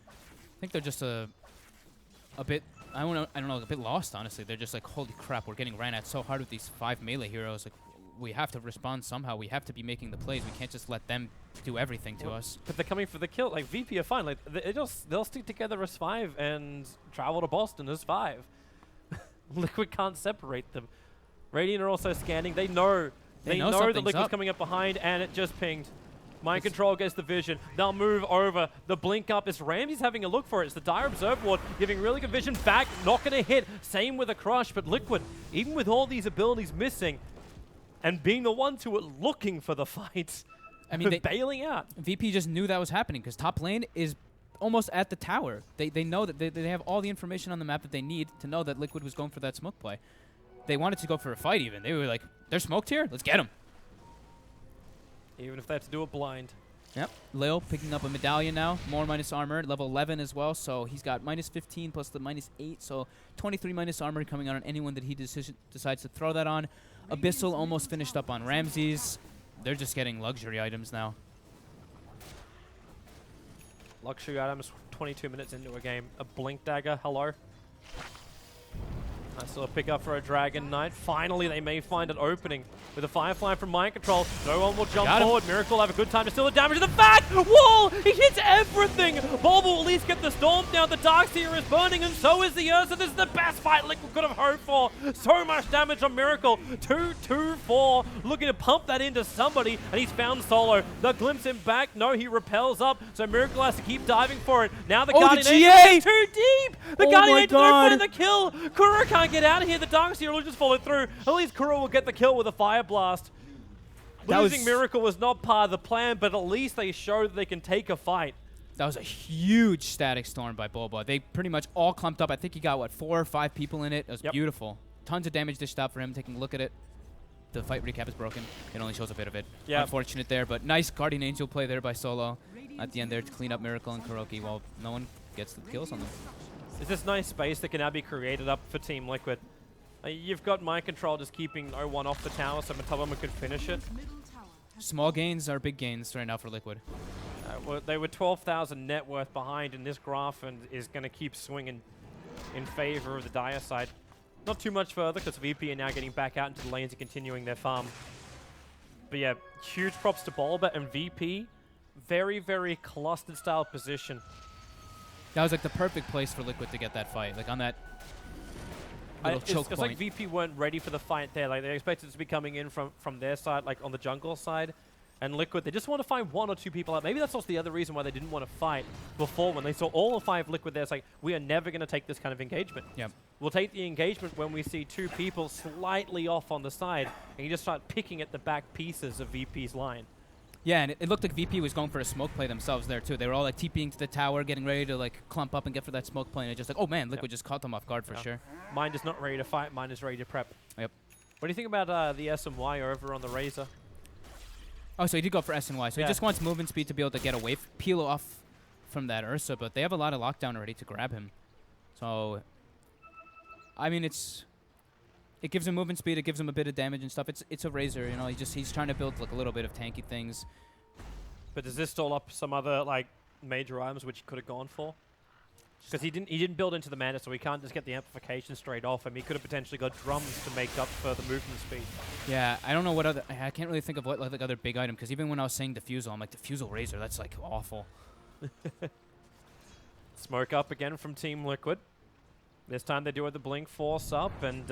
I think they're just a bit, I don't know, a bit lost, honestly. They're just like, holy crap, we're getting ran at so hard with these 5 melee heroes. Like, we have to respond somehow. We have to be making the plays. We can't just let them do everything to us. But they're coming for the kill. Like, VP are fine. Like, they'll stick together as 5 and travel to Boston as 5. Liquid can't separate them. Radiant are also scanning. They know that Liquid's coming up behind, and it just pinged. Mind Control gets the vision. They'll move over. The blink up is Ramsey's having a look for it. It's the Dire Observe Ward giving really good vision back. Not going to hit. Same with a Crush, but Liquid, even with all these abilities missing, and being the ones who are looking for the fights, I mean, bailing out. VP just knew that was happening because top lane is almost at the tower. They know that they have all the information on the map that they need to know that Liquid was going for that smoke play. They wanted to go for a fight even. They were like, they're smoked here? Let's get them. Even if they have to do it blind. Yep. Lil picking up a medallion now. More minus armor. Level 11 as well. So he's got minus 15 plus the minus 8. So 23 minus armor coming on anyone that he decides to throw that on. Abyssal almost finished up on Ramses. They're just getting luxury items now. Luxury items 22 minutes into a game. A Blink Dagger. Hello. Nice little pick up for a Dragon Knight. Finally, they may find an opening with a Firefly from Mind Control. No one will jump forward. Miracle will have a good time to steal the damage. The back wall! He hits everything! Bulb will at least get the Storm down. The Darkseer is burning, and so is the Ursa. This is the best fight Liquid could have hoped for. So much damage on Miracle. 2-2-4. Looking to pump that into somebody, and he's found Solo. They'll glimpse him back. No, he repels up, so Miracle has to keep diving for it. Now the Guardian Angel is too deep! The Guardian Angel will find the kill! Kuro can't get out of here. The Darkseer will just follow through. At least Kuro will get the kill with a Fire Blast. Losing Miracle was not part of the plan, but at least they showed that they can take a fight. That was a huge static storm by Boba. They pretty much all clumped up. I think he got, what, 4 or 5 people in it. It was beautiful. Tons of damage dished out for him. Taking a look at it. The fight recap is broken. It only shows a bit of it. Unfortunate there, but nice Guardian Angel play there by Solo at the end there to clean up Miracle and Kuroki while no one gets the kills on them. It's this nice space that can now be created up for Team Liquid. You've got Mind Control just keeping 0-1 off the tower so Matubama could finish it. Small gains are big gains right now for Liquid. Well, they were 12,000 net worth behind in this graph and is going to keep swinging in favor of the Dire side. Not too much further because VP are now getting back out into the lanes and continuing their farm. But yeah, huge props to Bulba and VP. Very, very clustered style position. That was like the perfect place for Liquid to get that fight, like on that little choke point. It's like VP weren't ready for the fight there. Like they expected it to be coming in from their side, like on the jungle side. And Liquid, they just want to find 1 or 2 people out. Maybe that's also the other reason why they didn't want to fight before. When they saw all of 5 Liquid there, it's like, we are never going to take this kind of engagement. Yep. We'll take the engagement when we see 2 people slightly off on the side, and you just start picking at the back pieces of VP's line. Yeah, and it looked like VP was going for a smoke play themselves there, too. They were all, like, TPing to the tower, getting ready to, like, clump up and get for that smoke play. And it's just like, oh, man, Liquid just caught them off guard for sure. Mind is not ready to fight. Mind is ready to prep. Yep. What do you think about the SMY over on the Razor? Oh, so he did go for SNY. So he just wants movement speed to be able to get away, peel off from that Ursa. But they have a lot of lockdown already to grab him. So, I mean, it gives him movement speed. It gives him a bit of damage and stuff. It's a Razor, you know. He's trying to build like a little bit of tanky things. But does this stall up some other like major items which he could have gone for? Because he didn't build into the mana, so he can't just get the amplification straight off. I mean, he could have potentially got drums to make up for the movement speed. Yeah, I don't know what other. I can't really think of what like other big item. Because even when I was saying Diffusal, I'm like Diffusal Razor. That's like awful. Smoke up again from Team Liquid. This time they do it the Blink Force up and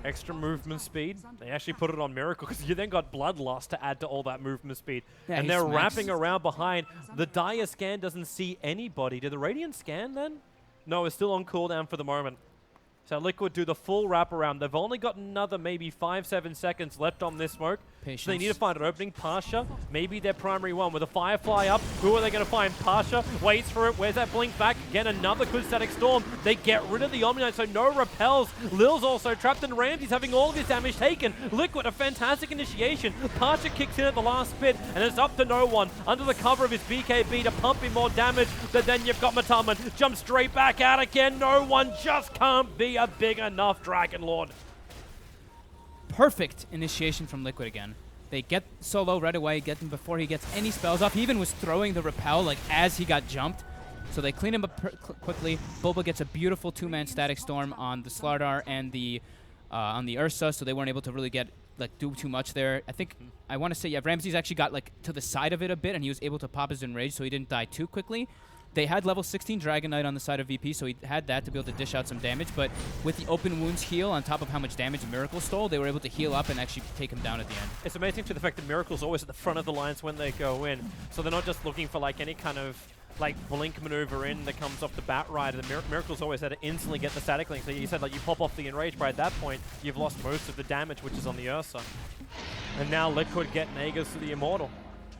extra movement speed. They actually put it on Miracle because you then got Bloodlust to add to all that movement speed. Yeah, and they're wrapping around behind. The Dire scan doesn't see anybody. Did the Radiant scan then? No, it's still on cooldown for the moment. So Liquid do the full wraparound. They've only got another maybe 5-7 seconds left on this smoke. Patience. So they need to find an opening. Pasha, maybe their primary one with a Firefly up. Who are they going to find? Pasha waits for it. Where's that blink back? Again, another good static storm. They get rid of the Omni Knight, so no repels. Lil's also trapped, and Ramsey's having all of his damage taken. Liquid, a fantastic initiation. Pasha kicks in at the last bit, and it's up to no one under the cover of his BKB to pump in more damage. But then you've got Mataman. Jump straight back out again. No one just can't be a big enough Dragon Lord. Perfect initiation from Liquid again. They get Solo right away, get him before he gets any spells off. He even was throwing the repel like as he got jumped. So they clean him up quickly. Boba gets a beautiful 2-man static storm on the Slardar and the on the Ursa, so they weren't able to really get do too much there. I think I want to say Ramsey's actually got like to the side of it a bit, and he was able to pop his enrage, so he didn't die too quickly. They had level 16 Dragon Knight on the side of VP, so he had that to be able to dish out some damage, but with the open wounds heal on top of how much damage Miracle stole, they were able to heal up and actually take him down at the end. It's amazing to the fact that Miracle's always at the front of the lines when they go in, so they're not just looking for like any kind of like blink maneuver in that comes off the bat rider. The Miracle's always had to instantly get the static link. So you said like you pop off the enrage, but at that point you've lost most of the damage, which is on the Ursa. And now Liquid get Nagas to the Immortal.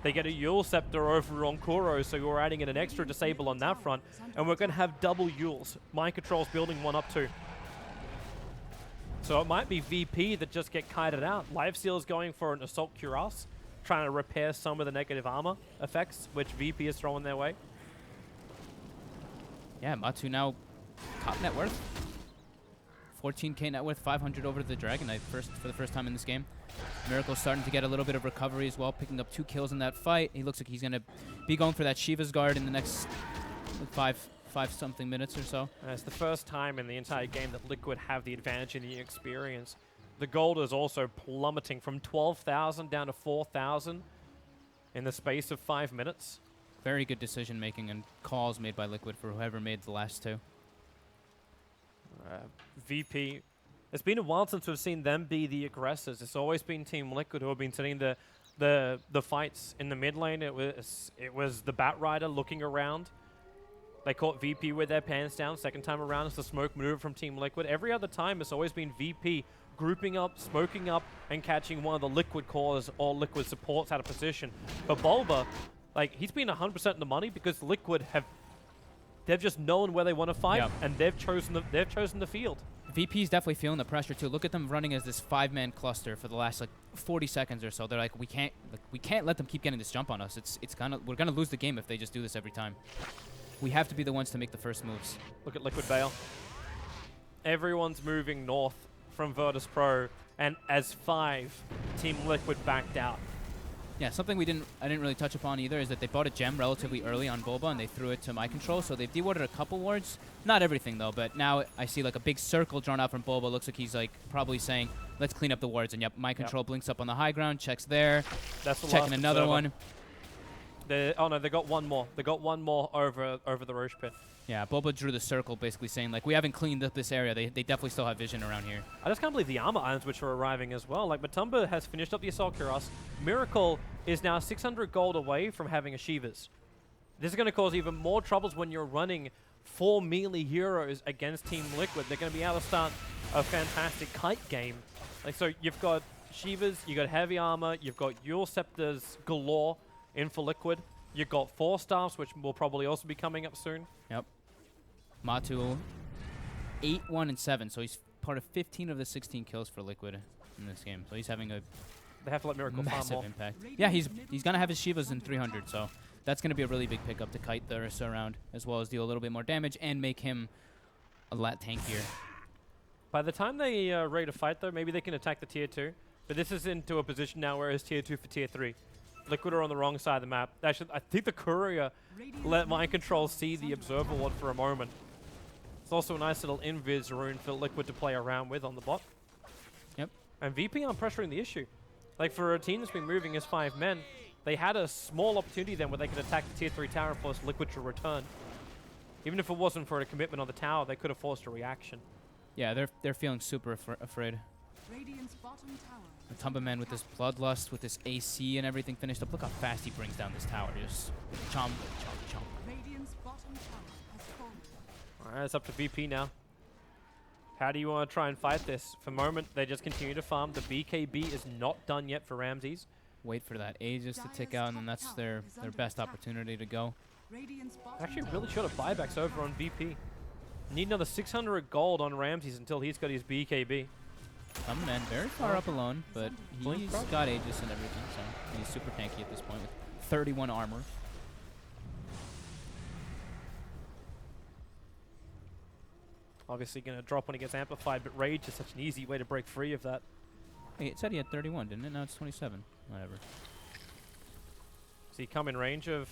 They get a Yule Scepter over on Kuro, so you're adding in an extra disable on that front, and we're going to have double Yules. Mind Control's building one up too. So it might be VP that just get kited out. Lifesteal's going for an Assault Cuirass, trying to repair some of the negative armor effects, which VP is throwing their way. Yeah, Matu now top net worth. 14k net worth, 500 over the Dragon Knight for the first time in this game. Miracle's starting to get a little bit of recovery as well, picking up 2 kills in that fight. He looks like he's going to be going for that Shiva's Guard in the next five-something minutes or so. And it's the first time in the entire game that Liquid have the advantage in the experience. The gold is also plummeting from 12,000 down to 4,000 in the space of 5 minutes. Very good decision-making and calls made by Liquid for whoever made the last 2. VP... It's been a while since we've seen them be the aggressors. It's always been Team Liquid who have been setting the fights in the mid lane. It was the Bat Rider looking around. They caught VP with their pants down. Second time around, it's the smoke maneuver from Team Liquid. Every other time, it's always been VP grouping up, smoking up, and catching one of the Liquid cores or Liquid supports out of position. But Bulba, like, he's been 100% in the money because Liquid they've just known where they want to fight, and they've chosen the field. VP's definitely feeling the pressure too. Look at them running as this 5-man cluster for the last like 40 seconds or so. They're like, we can't let them keep getting this jump on us. We're gonna lose the game if they just do this every time. We have to be the ones to make the first moves. Look at Liquid Veil. Everyone's moving north from Virtus Pro, and as 5, Team Liquid backed out. Yeah, something I didn't really touch upon either is that they bought a gem relatively early on Bulba and they threw it to Mind Control, so they've dewarded a couple wards. Not everything though, but now I see like a big circle drawn out from Bulba. Looks like he's like probably saying, let's clean up the wards. And yep, Mind Control blinks up on the high ground, checks there, that's the checking another one. Oh no, they got one more. They got one more over the Roche pit. Yeah, Bulba drew the circle basically saying like, we haven't cleaned up this area. They definitely still have vision around here. I just can't believe the armor irons which are arriving as well. Like Matumba has finished up the Assault Cuirass. Miracle is now 600 gold away from having a Shivas. This is going to cause even more troubles when you're running 4 melee heroes against Team Liquid. They're going to be able to start a fantastic kite game. Like, so you've got Shivas, you've got heavy armor, you've got Yule Scepters galore in for Liquid. You've got 4 staffs, which will probably also be coming up soon. Yep. Matu, 8, 1, and 7. So he's part of 15 of the 16 kills for Liquid in this game. So he's having a they have to let Miracle farm massive more. impact. Yeah, he's gonna have his Shivas in 300. So that's gonna be a really big pickup to kite the Ursa around, as well as deal a little bit more damage and make him a lot tankier. By the time they ready to fight, though, maybe they can attack the tier 2. But this is into a position now where it's tier 2 for tier 3. Liquid are on the wrong side of the map. Actually, I think the Courier let Mind Control see the Observer Ward for a moment. It's also a nice little invis rune for Liquid to play around with on the bot. Yep. And VP aren't pressuring the issue. Like, for a team that's been moving as 5 men, they had a small opportunity then where they could attack the tier 3 tower and force Liquid to return. Even if it wasn't for a commitment on the tower, they could have forced a reaction. Yeah, they're feeling super afraid. The TobiWan with this Bloodlust, with this AC and everything finished up. Look how fast he brings down this tower. Just chomp, chomp, chomp. Alright, it's up to VP now. How do you want to try and fight this? For the moment, they just continue to farm. The BKB is not done yet for Ramses. Wait for that Aegis to tick out, and then that's their best opportunity to go. Actually, really short of buybacks over on VP. Need another 600 gold on Ramses until he's got his BKB. TobiWan very far up alone, but he's got Aegis and everything, so he's super tanky at this point with 31 armor. Obviously going to drop when he gets amplified, but Rage is such an easy way to break free of that. Hey, it said he had 31, didn't it? Now it's 27. Whatever. Does he come in range of...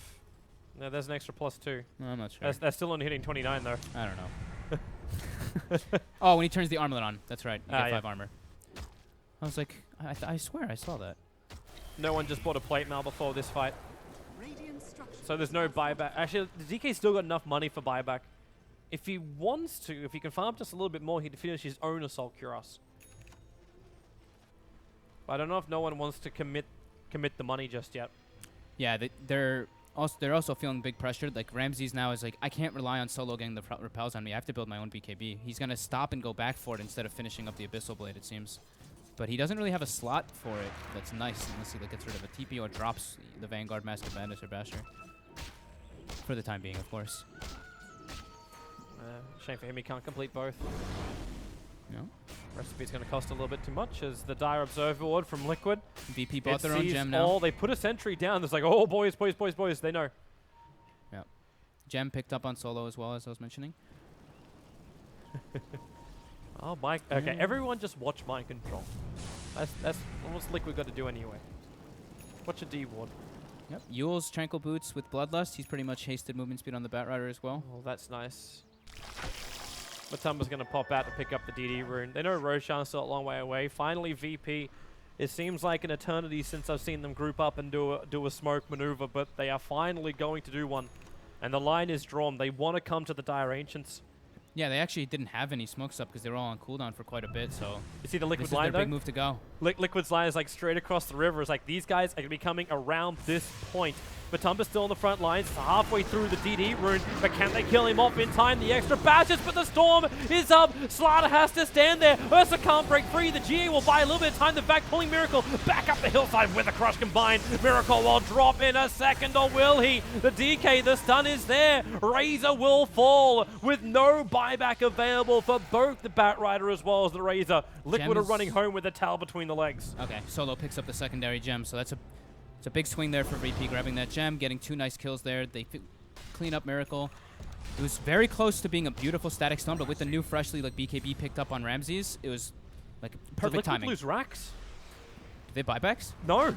No, there's an extra +2. No, I'm not sure. That's still only hitting 29, though. I don't know. Oh, when he turns the armlet on. That's right. You get 5 armor. I was like, I swear I saw that. No one just bought a plate mail before this fight. So there's no buyback. Actually, the DK's still got enough money for buyback. If he wants to, if he can farm just a little bit more, he'd finish his own Assault Cuirass. But I don't know if no one wants to commit the money just yet. Yeah, they're also feeling big pressure. Like Ramses now is like, I can't rely on solo getting the repels on me. I have to build my own BKB. He's gonna stop and go back for it instead of finishing up the Abyssal Blade, it seems. But he doesn't really have a slot for it that's nice unless he like, gets rid of a TP or drops the Vanguard, Mask of Bandits, or Basher. For the time being, of course. Shame for him, he can't complete both. No. Recipe's going to cost a little bit too much as the Dire Observer Ward from Liquid. VP bought their own gem now. They put a sentry down. There's like, oh, boys, they know. Yeah. Gem picked up on solo as well, as I was mentioning. Oh, Mike. Okay, everyone just watch Mind Control. That's almost Liquid got to do anyway. Watch a D Ward. Yep. Yule's Tranquil Boots with Bloodlust. He's pretty much hasted movement speed on the Batrider as well. Oh, that's nice. Matumba's going to pop out to pick up the DD rune. They know Roshan's still a long way away. Finally, VP. It seems like an eternity since I've seen them group up and do a smoke maneuver, but they are finally going to do one. And the line is drawn. They want to come to the Dire Ancients. Yeah, they actually didn't have any smokes up because they were all on cooldown for quite a bit, so... You see the Liquid this line, is their big move to go. Liquid's line is like straight across the river. It's like these guys are going to be coming around this point. Matumba's still on the front lines, halfway through the DD rune, but can they kill him off in time? The extra bashes, but the storm is up. Slaughter has to stand there. Ursa can't break free. The GA will buy a little bit of time. The back pulling Miracle back up the hillside with a crush combined. Miracle will drop in a second, or will he? The DK, the stun is there. Razor will fall with no buyback available for both the Batrider as well as the Razor. Liquid are running home with a towel between the legs. Okay, Solo picks up the secondary gem, so it's a big swing there for VP, grabbing that gem, getting 2 nice kills there. They clean up Miracle. It was very close to being a beautiful static stun, but with the new freshly like BKB picked up on Ramses, it was like perfect timing. Lose racks? Did they buybacks? No.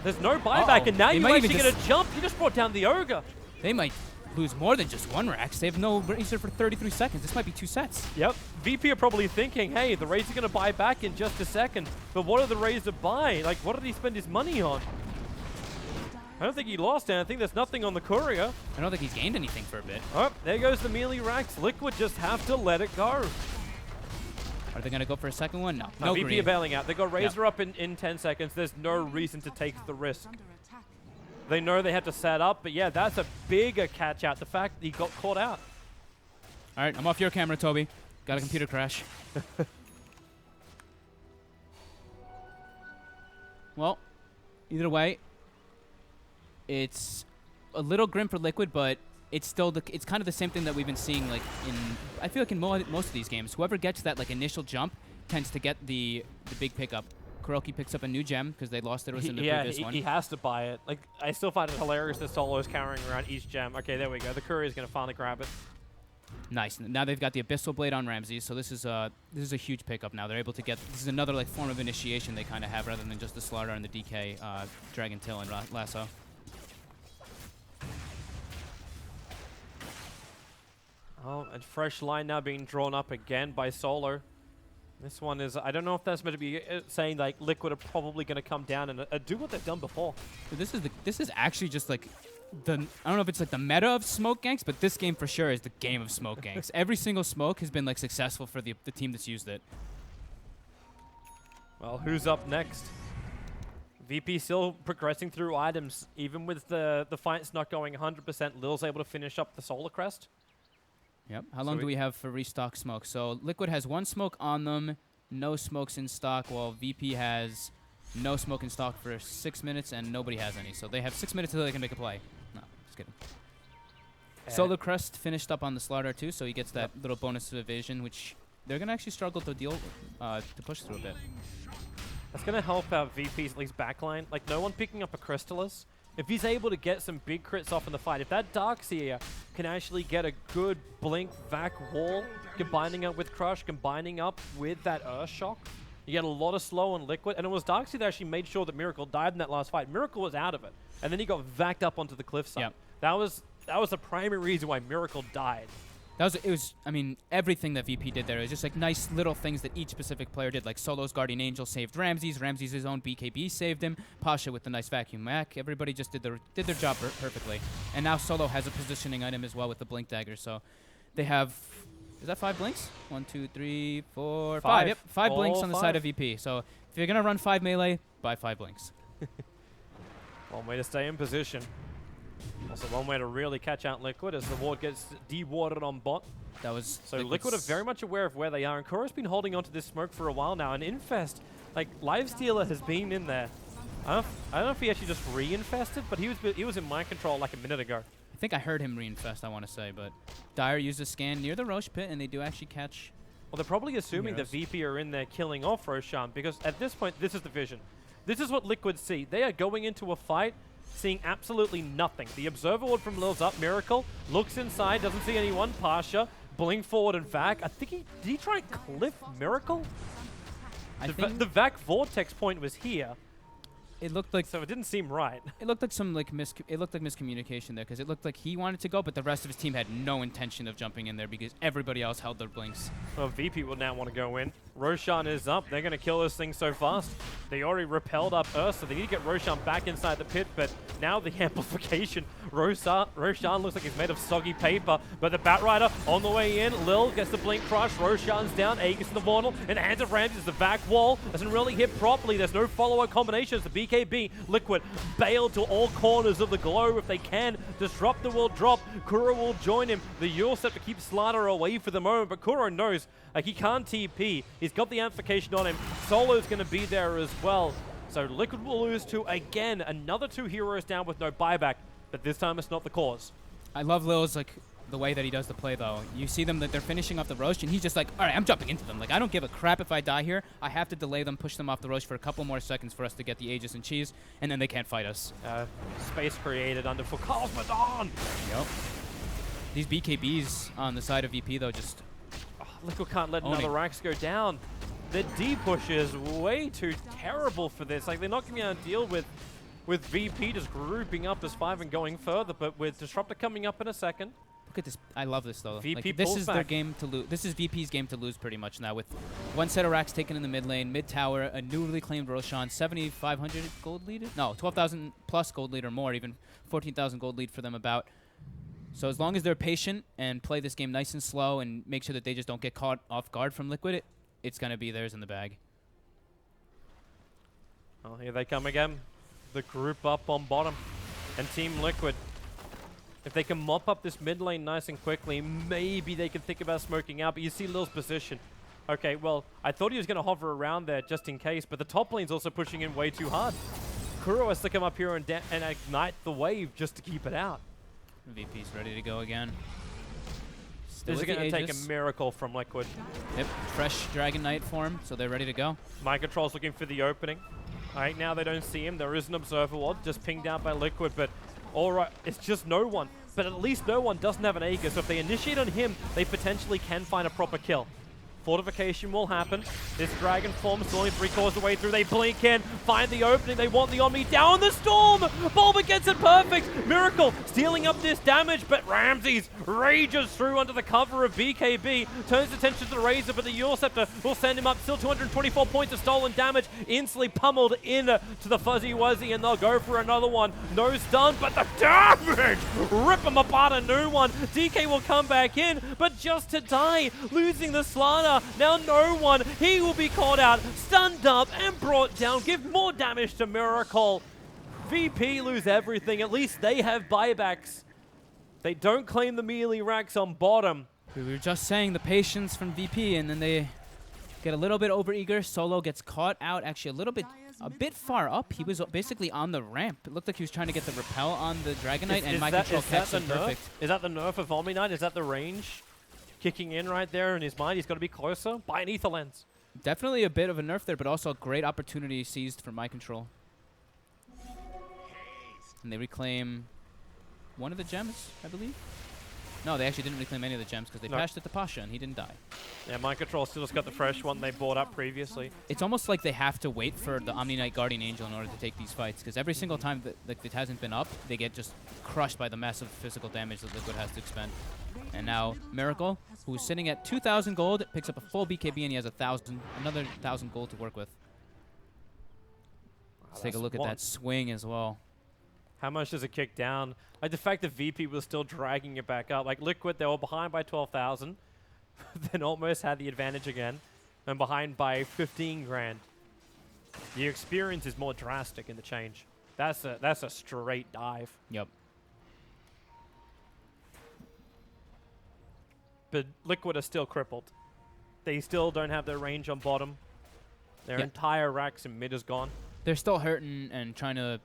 There's no buyback, and now you actually get a jump. You just brought down the Ogre. They might lose more than just 1 Rax. They have no Razor for 33 seconds. This might be 2 sets. Yep. VP are probably thinking, hey, the Razor's going to buy back in just a second. But what did the Razor buy? Like, what did he spend his money on? I don't think he lost anything. I think there's nothing on the Courier. I don't think he's gained anything for a bit. Oh, there goes the melee Rax. Liquid just have to let it go. Are they going to go for a second one? No. No, VP are bailing out. They got Razor up in 10 seconds. There's no reason to take the risk. They know they have to set up, but yeah, that's a bigger catch out. The fact that he got caught out. All right, I'm off your camera, Toby. Got a computer crash. Well, either way, it's a little grim for Liquid, but it's still it's kind of the same thing that we've been seeing like I feel like in most of these games. Whoever gets that like initial jump tends to get the big pickup. Kuroki picks up a new gem because they lost theirs in the previous one. He has to buy it. Like, I still find it hilarious that Solo is carrying around each gem. Okay, there we go. The Courier is going to finally grab it. Nice. Now they've got the Abyssal Blade on Ramses, so this is a huge pickup now. They're able to get this is another like form of initiation they kind of have rather than just the Slaughter and the DK Dragon Tail and Lasso. Oh, and fresh line now being drawn up again by Solo. This one is, I don't know if that's meant to be saying like Liquid are probably going to come down and do what they've done before. So this is actually just like I don't know if it's like the meta of smoke ganks, but this game for sure is the game of smoke ganks. Every single smoke has been like successful for the team that's used it. Well, who's up next? VP still progressing through items, even with the fights not going 100%. Lil's able to finish up the Solar Crest. Yep. How long do we have for restock smoke? So Liquid has 1 smoke on them, no smokes in stock, while VP has no smoke in stock for 6 minutes and nobody has any. So they have 6 minutes until they can make a play. No, just kidding. Solar Crest finished up on the Slaughter too, so he gets that little bonus of evasion, which they're going to actually struggle to deal to push through a bit. That's going to help out VP's at least backline. Like, no one picking up a Crystallis. If he's able to get some big crits off in the fight, if that Darkseer can actually get a good Blink Vac wall, combining up with Crush, combining up with that Earthshock, you get a lot of slow on Liquid. And it was Darkseer that actually made sure that Miracle died in that last fight. Miracle was out of it. And then he got vacked up onto the cliffside. Yep. That was the primary reason why Miracle died. It was, I mean, everything that VP did there is just like nice little things that each specific player did. Like Solo's Guardian Angel saved Ramses. Ramses' his own BKB saved him. Pasha with the nice vacuum mac. Everybody just did their job perfectly. And now Solo has a positioning item as well with the Blink Dagger. So they have, is that 5 blinks? 1, 2, 3, 4, 5. Yep, 5 blinks on the side of VP. So if you're going to run 5 melee, buy 5 blinks. One way to stay in position. Also one way to really catch out Liquid as the ward gets de-warded on bot. That was so Liquid are very much aware of where they are, and Kuro's been holding onto this smoke for a while now. And Infest, like Livestealer has been in there. I don't know if he actually just re-infested, but he was in mind control like a minute ago. I think I heard him re-infest, I want to say, but Dire used a scan near the Roche pit, and they do actually catch. Well, they're probably assuming that VP are in there killing off Roshan, because at this point, this is the vision. This is what Liquid see. They are going into a fight seeing absolutely nothing. The Observer Ward from Lil's up. Miracle looks inside, doesn't see anyone. Pasha, blink forward and Vac. I think did he try and cliff Miracle? The Vac Vortex point was here. It looked like, so it didn't seem right. It looked like some miscommunication there, because it looked like he wanted to go, but the rest of his team had no intention of jumping in there because everybody else held their blinks. Well, VP will now want to go in. Roshan is up. They're going to kill this thing so fast. They already repelled up Earth, so they need to get Roshan back inside the pit, but now the amplification. Roshan looks like he's made of soggy paper, but the Batrider on the way in. Lil gets the blink crush. Roshan's down. Aegis in the Mortal. In the hands of Ramses, the Vac wall doesn't really hit properly. There's no follow-up combinations. The BKB, Liquid, bail to all corners of the globe if they can. Disruptor will drop. Kuro will join him. The Yule set to keep Slaughter away for the moment, but Kuro knows he can't TP. He's got the amplification on him. Solo's going to be there as well. So Liquid will lose to, again, another 2 heroes down with no buyback, but this time it's not the cause. I love Lil's, like, the way that he does the play, though. You see them that they're finishing off the Roche, and he's just like, all right, I'm jumping into them. Like, I don't give a crap if I die here. I have to delay them, push them off the Roche for a couple more seconds for us to get the Aegis and Cheese, and then they can't fight us. Space created under for Cosmodon. Yep. These BKBs on the side of VP, though, just... Liquid can't let another Rax go down. The D push is way too terrible for this. Like, they're not going to be able to deal with VP just grouping up as 5 and going further, but with Disruptor coming up in a second. Look at this. I love this, though. VP like, this is back. their game to lose. This is VP's game to lose pretty much now, with 1 set of racks taken in the mid lane, mid tower, a newly claimed Roshan, 7,500 gold lead? No, 12,000 plus gold lead or more, even 14,000 gold lead for them about. So as long as they're patient and play this game nice and slow and make sure that they just don't get caught off guard from Liquid, it's going to be theirs in the bag. Well, here they come again. The group up on bottom. And Team Liquid, if they can mop up this mid lane nice and quickly, maybe they can think about smoking out. But you see Lil's position. Okay, well, I thought he was going to hover around there just in case, but the top lane's also pushing in way too hard. Kuro has to come up here and ignite the wave just to keep it out. VP's ready to go again. This is going to take a miracle from Liquid. Yep, fresh Dragon Knight form, so they're ready to go. Mind Control's looking for the opening. All right, now they don't see him. There is an Observer Ward just pinged out by Liquid, but all right, it's just no one. But at least no one doesn't have an Aegis, so if they initiate on him, they potentially can find a proper kill. Fortification will happen. This Dragon form is only 3/4 of the way through. They blink in, find the opening. They want the Omni down the storm. Bulba gets it perfect. Miracle stealing up this damage, but Ramses rages through under the cover of BKB. Turns attention to the Razor, but the Yule Scepter will send him up. Still 224 points of stolen damage. Instantly pummeled in to the Fuzzy Wuzzy, and they'll go for another one. No stun, but the damage! Rip him apart, a new one. DK will come back in, but just to die, losing the Slaughter. Now no one. He will be caught out, stunned up, and brought down. Give more damage to Miracle. VP lose everything. At least they have buybacks. They don't claim the melee racks on bottom. We were just saying the patience from VP, and then they get a little bit overeager. Solo gets caught out actually a bit far up. He was basically on the ramp. It looked like he was trying to get the repel on the Dragon Knight, and Mind Control catch it perfect. Is that the nerf of Omni Knight? Is that the range? Kicking in right there in his mind. He's got to be closer. Buy an Ether Lens. Definitely a bit of a nerf there, but also a great opportunity seized for Mind Control. And they reclaim one of the gems, I believe. No, they actually didn't reclaim any of the gems because they patched it to Pasha and he didn't die. Yeah, Mind Control still just got the fresh one they bought up previously. It's almost like they have to wait for the Omni Knight Guardian Angel in order to take these fights because every single time that it hasn't been up, they get just crushed by the massive physical damage that Liquid has to expend. And now Miracle, who's sitting at 2,000 gold, picks up a full BKB and he has another 1,000 gold to work with. Let's take a look at that swing as well. How much does it kick down? Like the fact that VP was still dragging it back up. Like Liquid, they were behind by 12,000, then almost had the advantage again, and behind by 15 grand. The experience is more drastic in the change. That's a straight dive. Yep. But Liquid are still crippled. They still don't have their range on bottom. Their entire racks in mid is gone. They're still hurting and trying to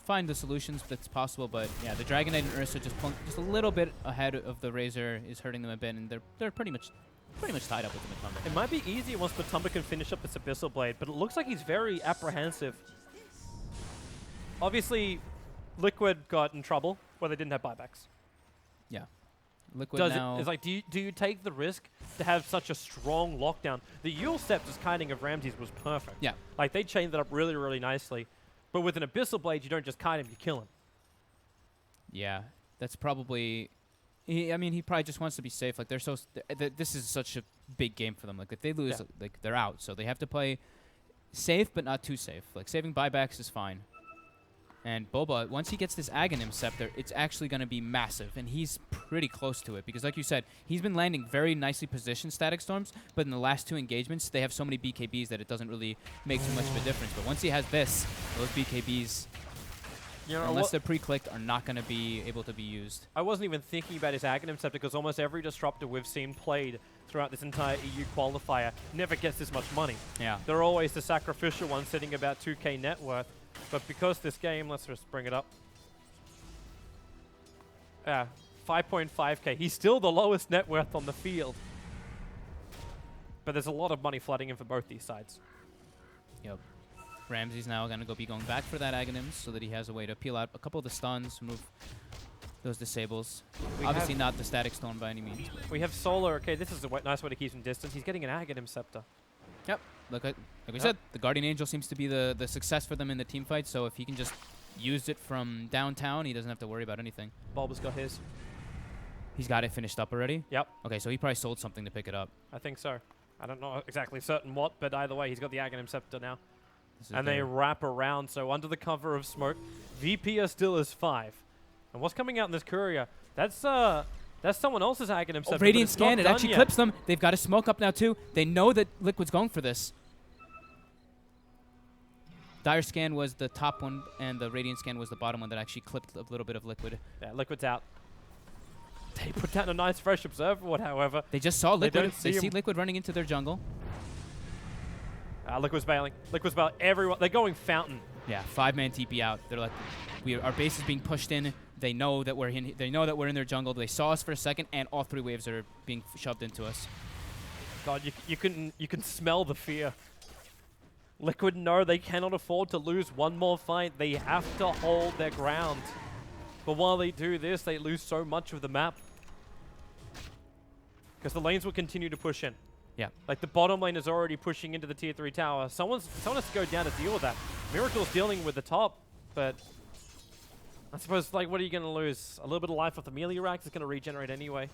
find the solutions that's possible, but yeah, the Dragon Knight and Ursa just a little bit ahead of the Razor is hurting them a bit, and they're pretty much tied up with the Matumba. It might be easy once Matumba can finish up this Abyssal Blade, but it looks like he's very apprehensive. Obviously, Liquid got in trouble where they didn't have buybacks. Yeah. Liquid now... It's like, do you take the risk to have such a strong lockdown? The Yule Scepter's kiting of Ramses was perfect. Yeah. Like, they chained it up really, really nicely. But with an Abyssal Blade, you don't just kite him, you kill him. Yeah, that's probably... I mean, he probably just wants to be safe. Like, they're so... this is such a big game for them. Like, if they lose, like, they're out. So they have to play safe, but not too safe. Like, saving buybacks is fine. And Boba, once he gets this Aghanim Scepter, it's actually going to be massive. And he's pretty close to it. Because like you said, he's been landing very nicely positioned Static Storms. But in the last two engagements, they have so many BKBs that it doesn't really make too much of a difference. But once he has this, those BKBs, unless they're pre-clicked, are not going to be able to be used. I wasn't even thinking about his Aghanim Scepter because almost every disruptor we've seen played throughout this entire EU qualifier never gets this much money. Yeah. They're always the sacrificial one sitting about 2k net worth. But because this game, let's just bring it up. 5.5k. He's still the lowest net worth on the field. But there's a lot of money flooding in for both these sides. Yep. Ramsey's now going to be going back for that Aghanim so that he has a way to peel out a couple of the stuns, remove those disables. Obviously not the Static Storm by any means. We have Solar. Okay, this is a nice way to keep him distance. He's getting an Aghanim Scepter. Yep. Like we said, the Guardian Angel seems to be the success for them in the team fight, so if he can just use it from downtown, he doesn't have to worry about anything. Bulba's got his. He's got it finished up already? Yep. Okay, so he probably sold something to pick it up. I think so. I don't know exactly certain what, but either way, he's got the Aghanim Scepter now. And they wrap around, so under the cover of smoke, VP are still as 5. And what's coming out in this courier? That's someone else's Aghanim Scepter. Radiant Scan, it actually clips them. They've got a smoke up now too. They know that Liquid's going for this. Dire Scan was the top one, and the Radiant Scan was the bottom one that actually clipped a little bit of Liquid. Yeah, Liquid's out. They put down a nice fresh Observer Ward, however. They just saw Liquid. They see Liquid running into their jungle. Liquid's bailing. Liquid's bailing. Everyone. They're going Fountain. Yeah, 5-man TP out. They're like, our base is being pushed in. They know that we're in. They know that we're in their jungle. They saw us for a second, and all 3 waves are being shoved into us. God, you can smell the fear. Liquid know they cannot afford to lose one more fight. They have to hold their ground. But while they do this, they lose so much of the map. Because the lanes will continue to push in. Yeah. Like the bottom lane is already pushing into the tier 3 tower. Someone has to go down to deal with that. Miracle's dealing with the top, but I suppose, like, what are you going to lose? A little bit of life off the melee racks is going to regenerate anyway.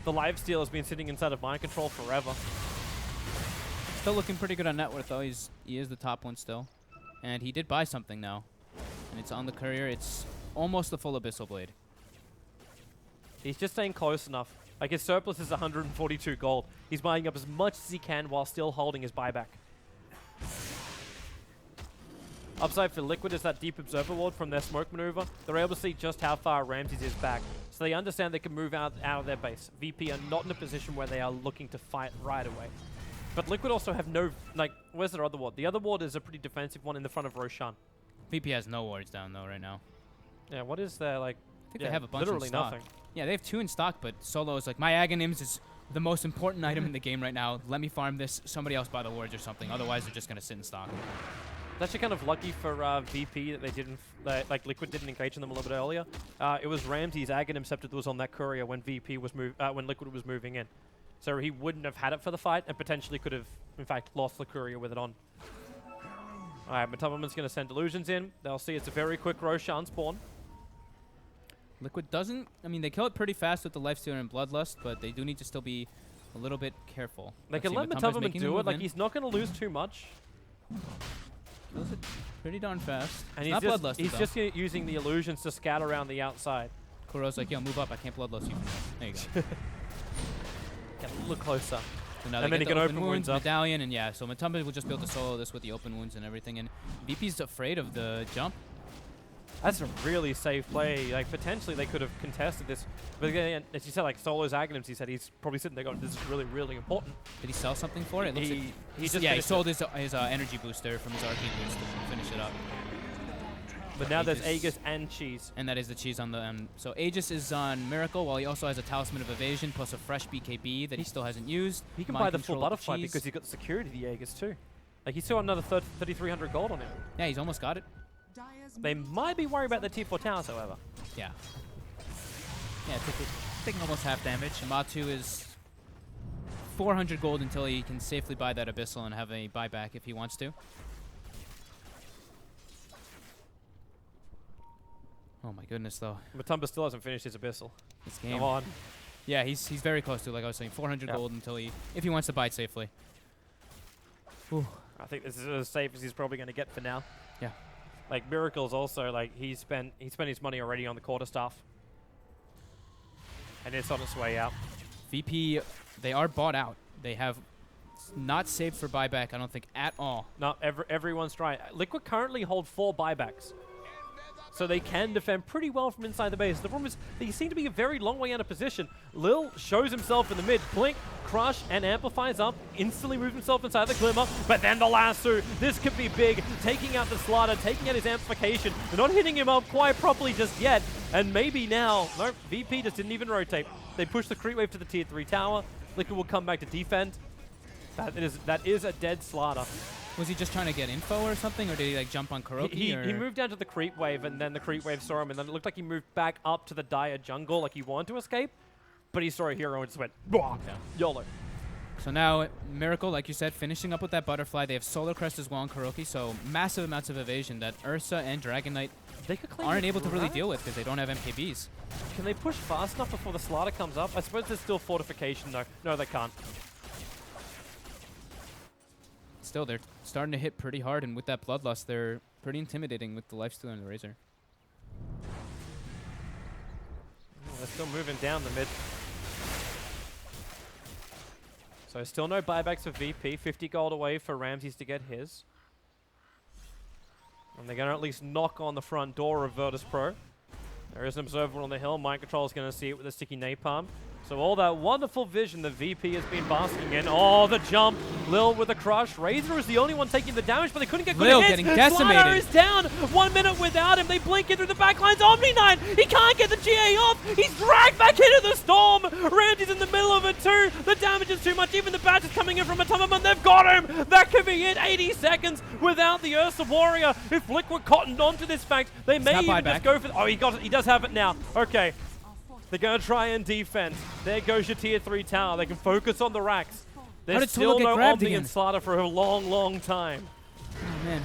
The lifesteal has been sitting inside of Mind Control forever. Still looking pretty good on net worth, though. He is the top one still. And he did buy something now. And it's on the courier. It's almost the full Abyssal Blade. He's just staying close enough. Like, his surplus is 142 gold. He's buying up as much as he can while still holding his buyback. Upside for Liquid is that deep Observer Ward from their smoke maneuver. They're able to see just how far Ramses is back. So they understand they can move out of their base. VP are not in a position where they are looking to fight right away. But Liquid also have no, like, where's their other ward? The other ward is a pretty defensive one in the front of Roshan. VP has no wards down, though, right now. Yeah, what is their, like... I think they have a bunch in stock. Nothing. Yeah, they have 2 in stock, but Solo is like, my Aghanims is the most important item in the game right now. Let me farm this. Somebody else buy the wards or something. Otherwise, they're just going to sit in stock. It's actually kind of lucky for VP that they didn't, like Liquid didn't engage in them a little bit earlier. It was Ramsey's Aghanim Scepter that was on that courier when VP was when Liquid was moving in, so he wouldn't have had it for the fight and potentially could have, in fact, lost the courier with it on. All right, Matabaman's going to send illusions in. They'll see it's a very quick Roshan spawn. Liquid doesn't. I mean, they kill it pretty fast with the Lifestealer and Bloodlust, but they do need to still be a little bit careful. They can let Matabaman do it. Like he's not going to lose too much. Kills it pretty darn fast. And he's just using the illusions to scout around the outside. Kuro's like, yo, move up. I can't bloodlust you. There you go. Get a little closer. So now and then he can open wounds up. Medallion, and yeah, so Matumba will just be able to solo this with the open wounds and everything. And VP's afraid of the jump. That's a really safe play. Like, potentially they could have contested this. But again, as you said, like, Solo's Aghanims, he said he's probably sitting there going, this is really, really important. Did he sell something for it? He sold his energy booster from his Arcane boost to finish it up. But now there's Aegis and Cheese. And that is the Cheese on the so Aegis is on Miracle, while he also has a Talisman of Evasion plus a fresh BKB that he still hasn't used. He can buy the full Butterfly because he's got the security of the Aegis too. Like, he's still another 3,300 gold on him. Yeah, he's almost got it. They might be worried about the T4 towers, however. Yeah. Yeah, taking almost half damage. Matu is 400 gold until he can safely buy that Abyssal and have a buyback if he wants to. Oh my goodness, though. Matumba still hasn't finished his Abyssal. This game. Come on. Yeah, he's very close to it, like I was saying. 400 gold until if he wants to buy it safely. Whew. I think this is as safe as he's probably going to get for now. Yeah. Like, Miracle's also, like, he spent his money already on the quarterstaff. And it's on its way out. VP, they are bought out. They have not saved for buyback, I don't think, at all. No, everyone's trying. Liquid currently hold 4 buybacks. So they can defend pretty well from inside the base. The problem is they seem to be a very long way out of position. Lil shows himself in the mid. Blink, crush, and amplifies up. Instantly moves himself inside the Glimmer. But then the lasso. This could be big. Taking out the Slaughter, taking out his amplification. They're not hitting him up quite properly just yet. And maybe now. Nope, VP just didn't even rotate. They push the creep wave to the tier 3 tower. Liquid will come back to defend. That is a dead Slaughter. Was he just trying to get info or something, or did he like jump on Kuroki? He moved down to the creep wave, and then the creep wave saw him, and then it looked like he moved back up to the dire jungle, like he wanted to escape, but he saw a hero and just went, yeah. YOLO. So now Miracle, like you said, finishing up with that Butterfly. They have Solar Crest as well on Kuroki, so massive amounts of evasion that Ursa and Dragon Knight aren't able to really deal with because they don't have MKBs. Can they push fast enough before the Slaughter comes up? I suppose there's still fortification though. No, they can't. Still, they're starting to hit pretty hard, and with that Bloodlust, they're pretty intimidating with the Lifestealer and the Razor. They're still moving down the mid. So still no buybacks for VP. 50 gold away for Ramses to get his. And they're going to at least knock on the front door of Virtus Pro. There is an observer on the hill. Mind Control is going to see it with a sticky napalm. So all that wonderful vision that VP has been basking in. Oh, the jump. Lil with a crush. Razor is the only one taking the damage, but they couldn't get good hits. Getting decimated. Slaughter is down. 1 minute without him. They blink in through the backlines. Omni Knight. He can't get the GA off. He's dragged back into the storm. Randy's in the middle of it too. The damage is too much. Even the batch is coming in from Atomaman. They've got him. That could be it. 80 seconds without the Ursa Warrior. If Liquid cottoned onto this fact, they may even just go for... Oh, he got it. He does have it now. Okay. They're going to try and defend. There goes your tier 3 tower. They can focus on the racks. There's still no Omni and Slaughter for a long, long time. Oh, man.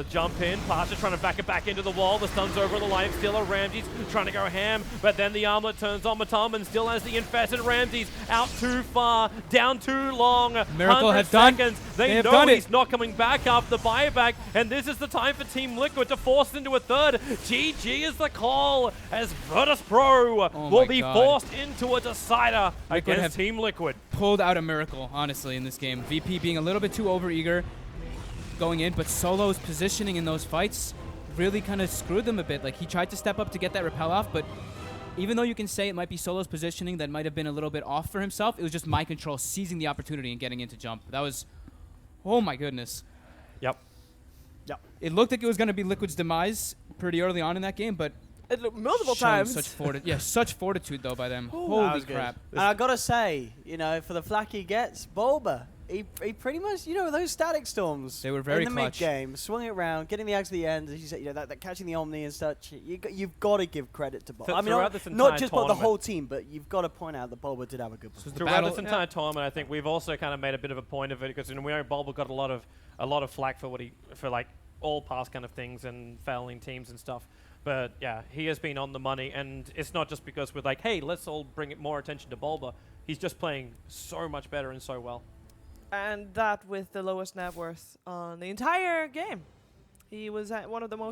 Jump in. Pasha trying to back it back into the wall. The stun's over on the Lifestealer. Ramses trying to go ham, but then the armlet turns on Matum and still has the infested Ramses. Out too far, down too long. Miracle have seconds. done. They know he's not coming back after the buyback, and this is the time for Team Liquid to force into a third. GG is the call as Virtus Pro will be forced into a decider against Team Liquid. Pulled out a Miracle, honestly, in this game. VP being a little bit too overeager going in, but Solo's positioning in those fights really kind of screwed them a bit. Like, he tried to step up to get that repel off, but even though you can say it might be Solo's positioning that might have been a little bit off for himself, it was just Mind Control seizing the opportunity and getting into jump. That was, oh my goodness. Yep. It looked like it was going to be Liquid's demise pretty early on in that game, but it looked multiple times. Such fortitude though by them. Ooh, holy crap. And I gotta say, you know, for the flack he gets, Bulba, he pretty much, you know, those static storms. They were very in the clutch. mid-game, swung it around, getting the axe to the end, as you said, you know, that catching the Omni and such. You've got to give credit to Bulba. I mean, not just the whole team, but you've got to point out that Bulba did have a good performance. Throughout this entire tournament, I think we've also kind of made a bit of a point of it because, you know, we know Bulba got a lot of flack for like all past kind of things and failing teams and stuff. But yeah, he has been on the money, and it's not just because we're like, hey, let's all bring more attention to Bulba. He's just playing so much better and so well. And that with the lowest net worth on the entire game. He was at one of the most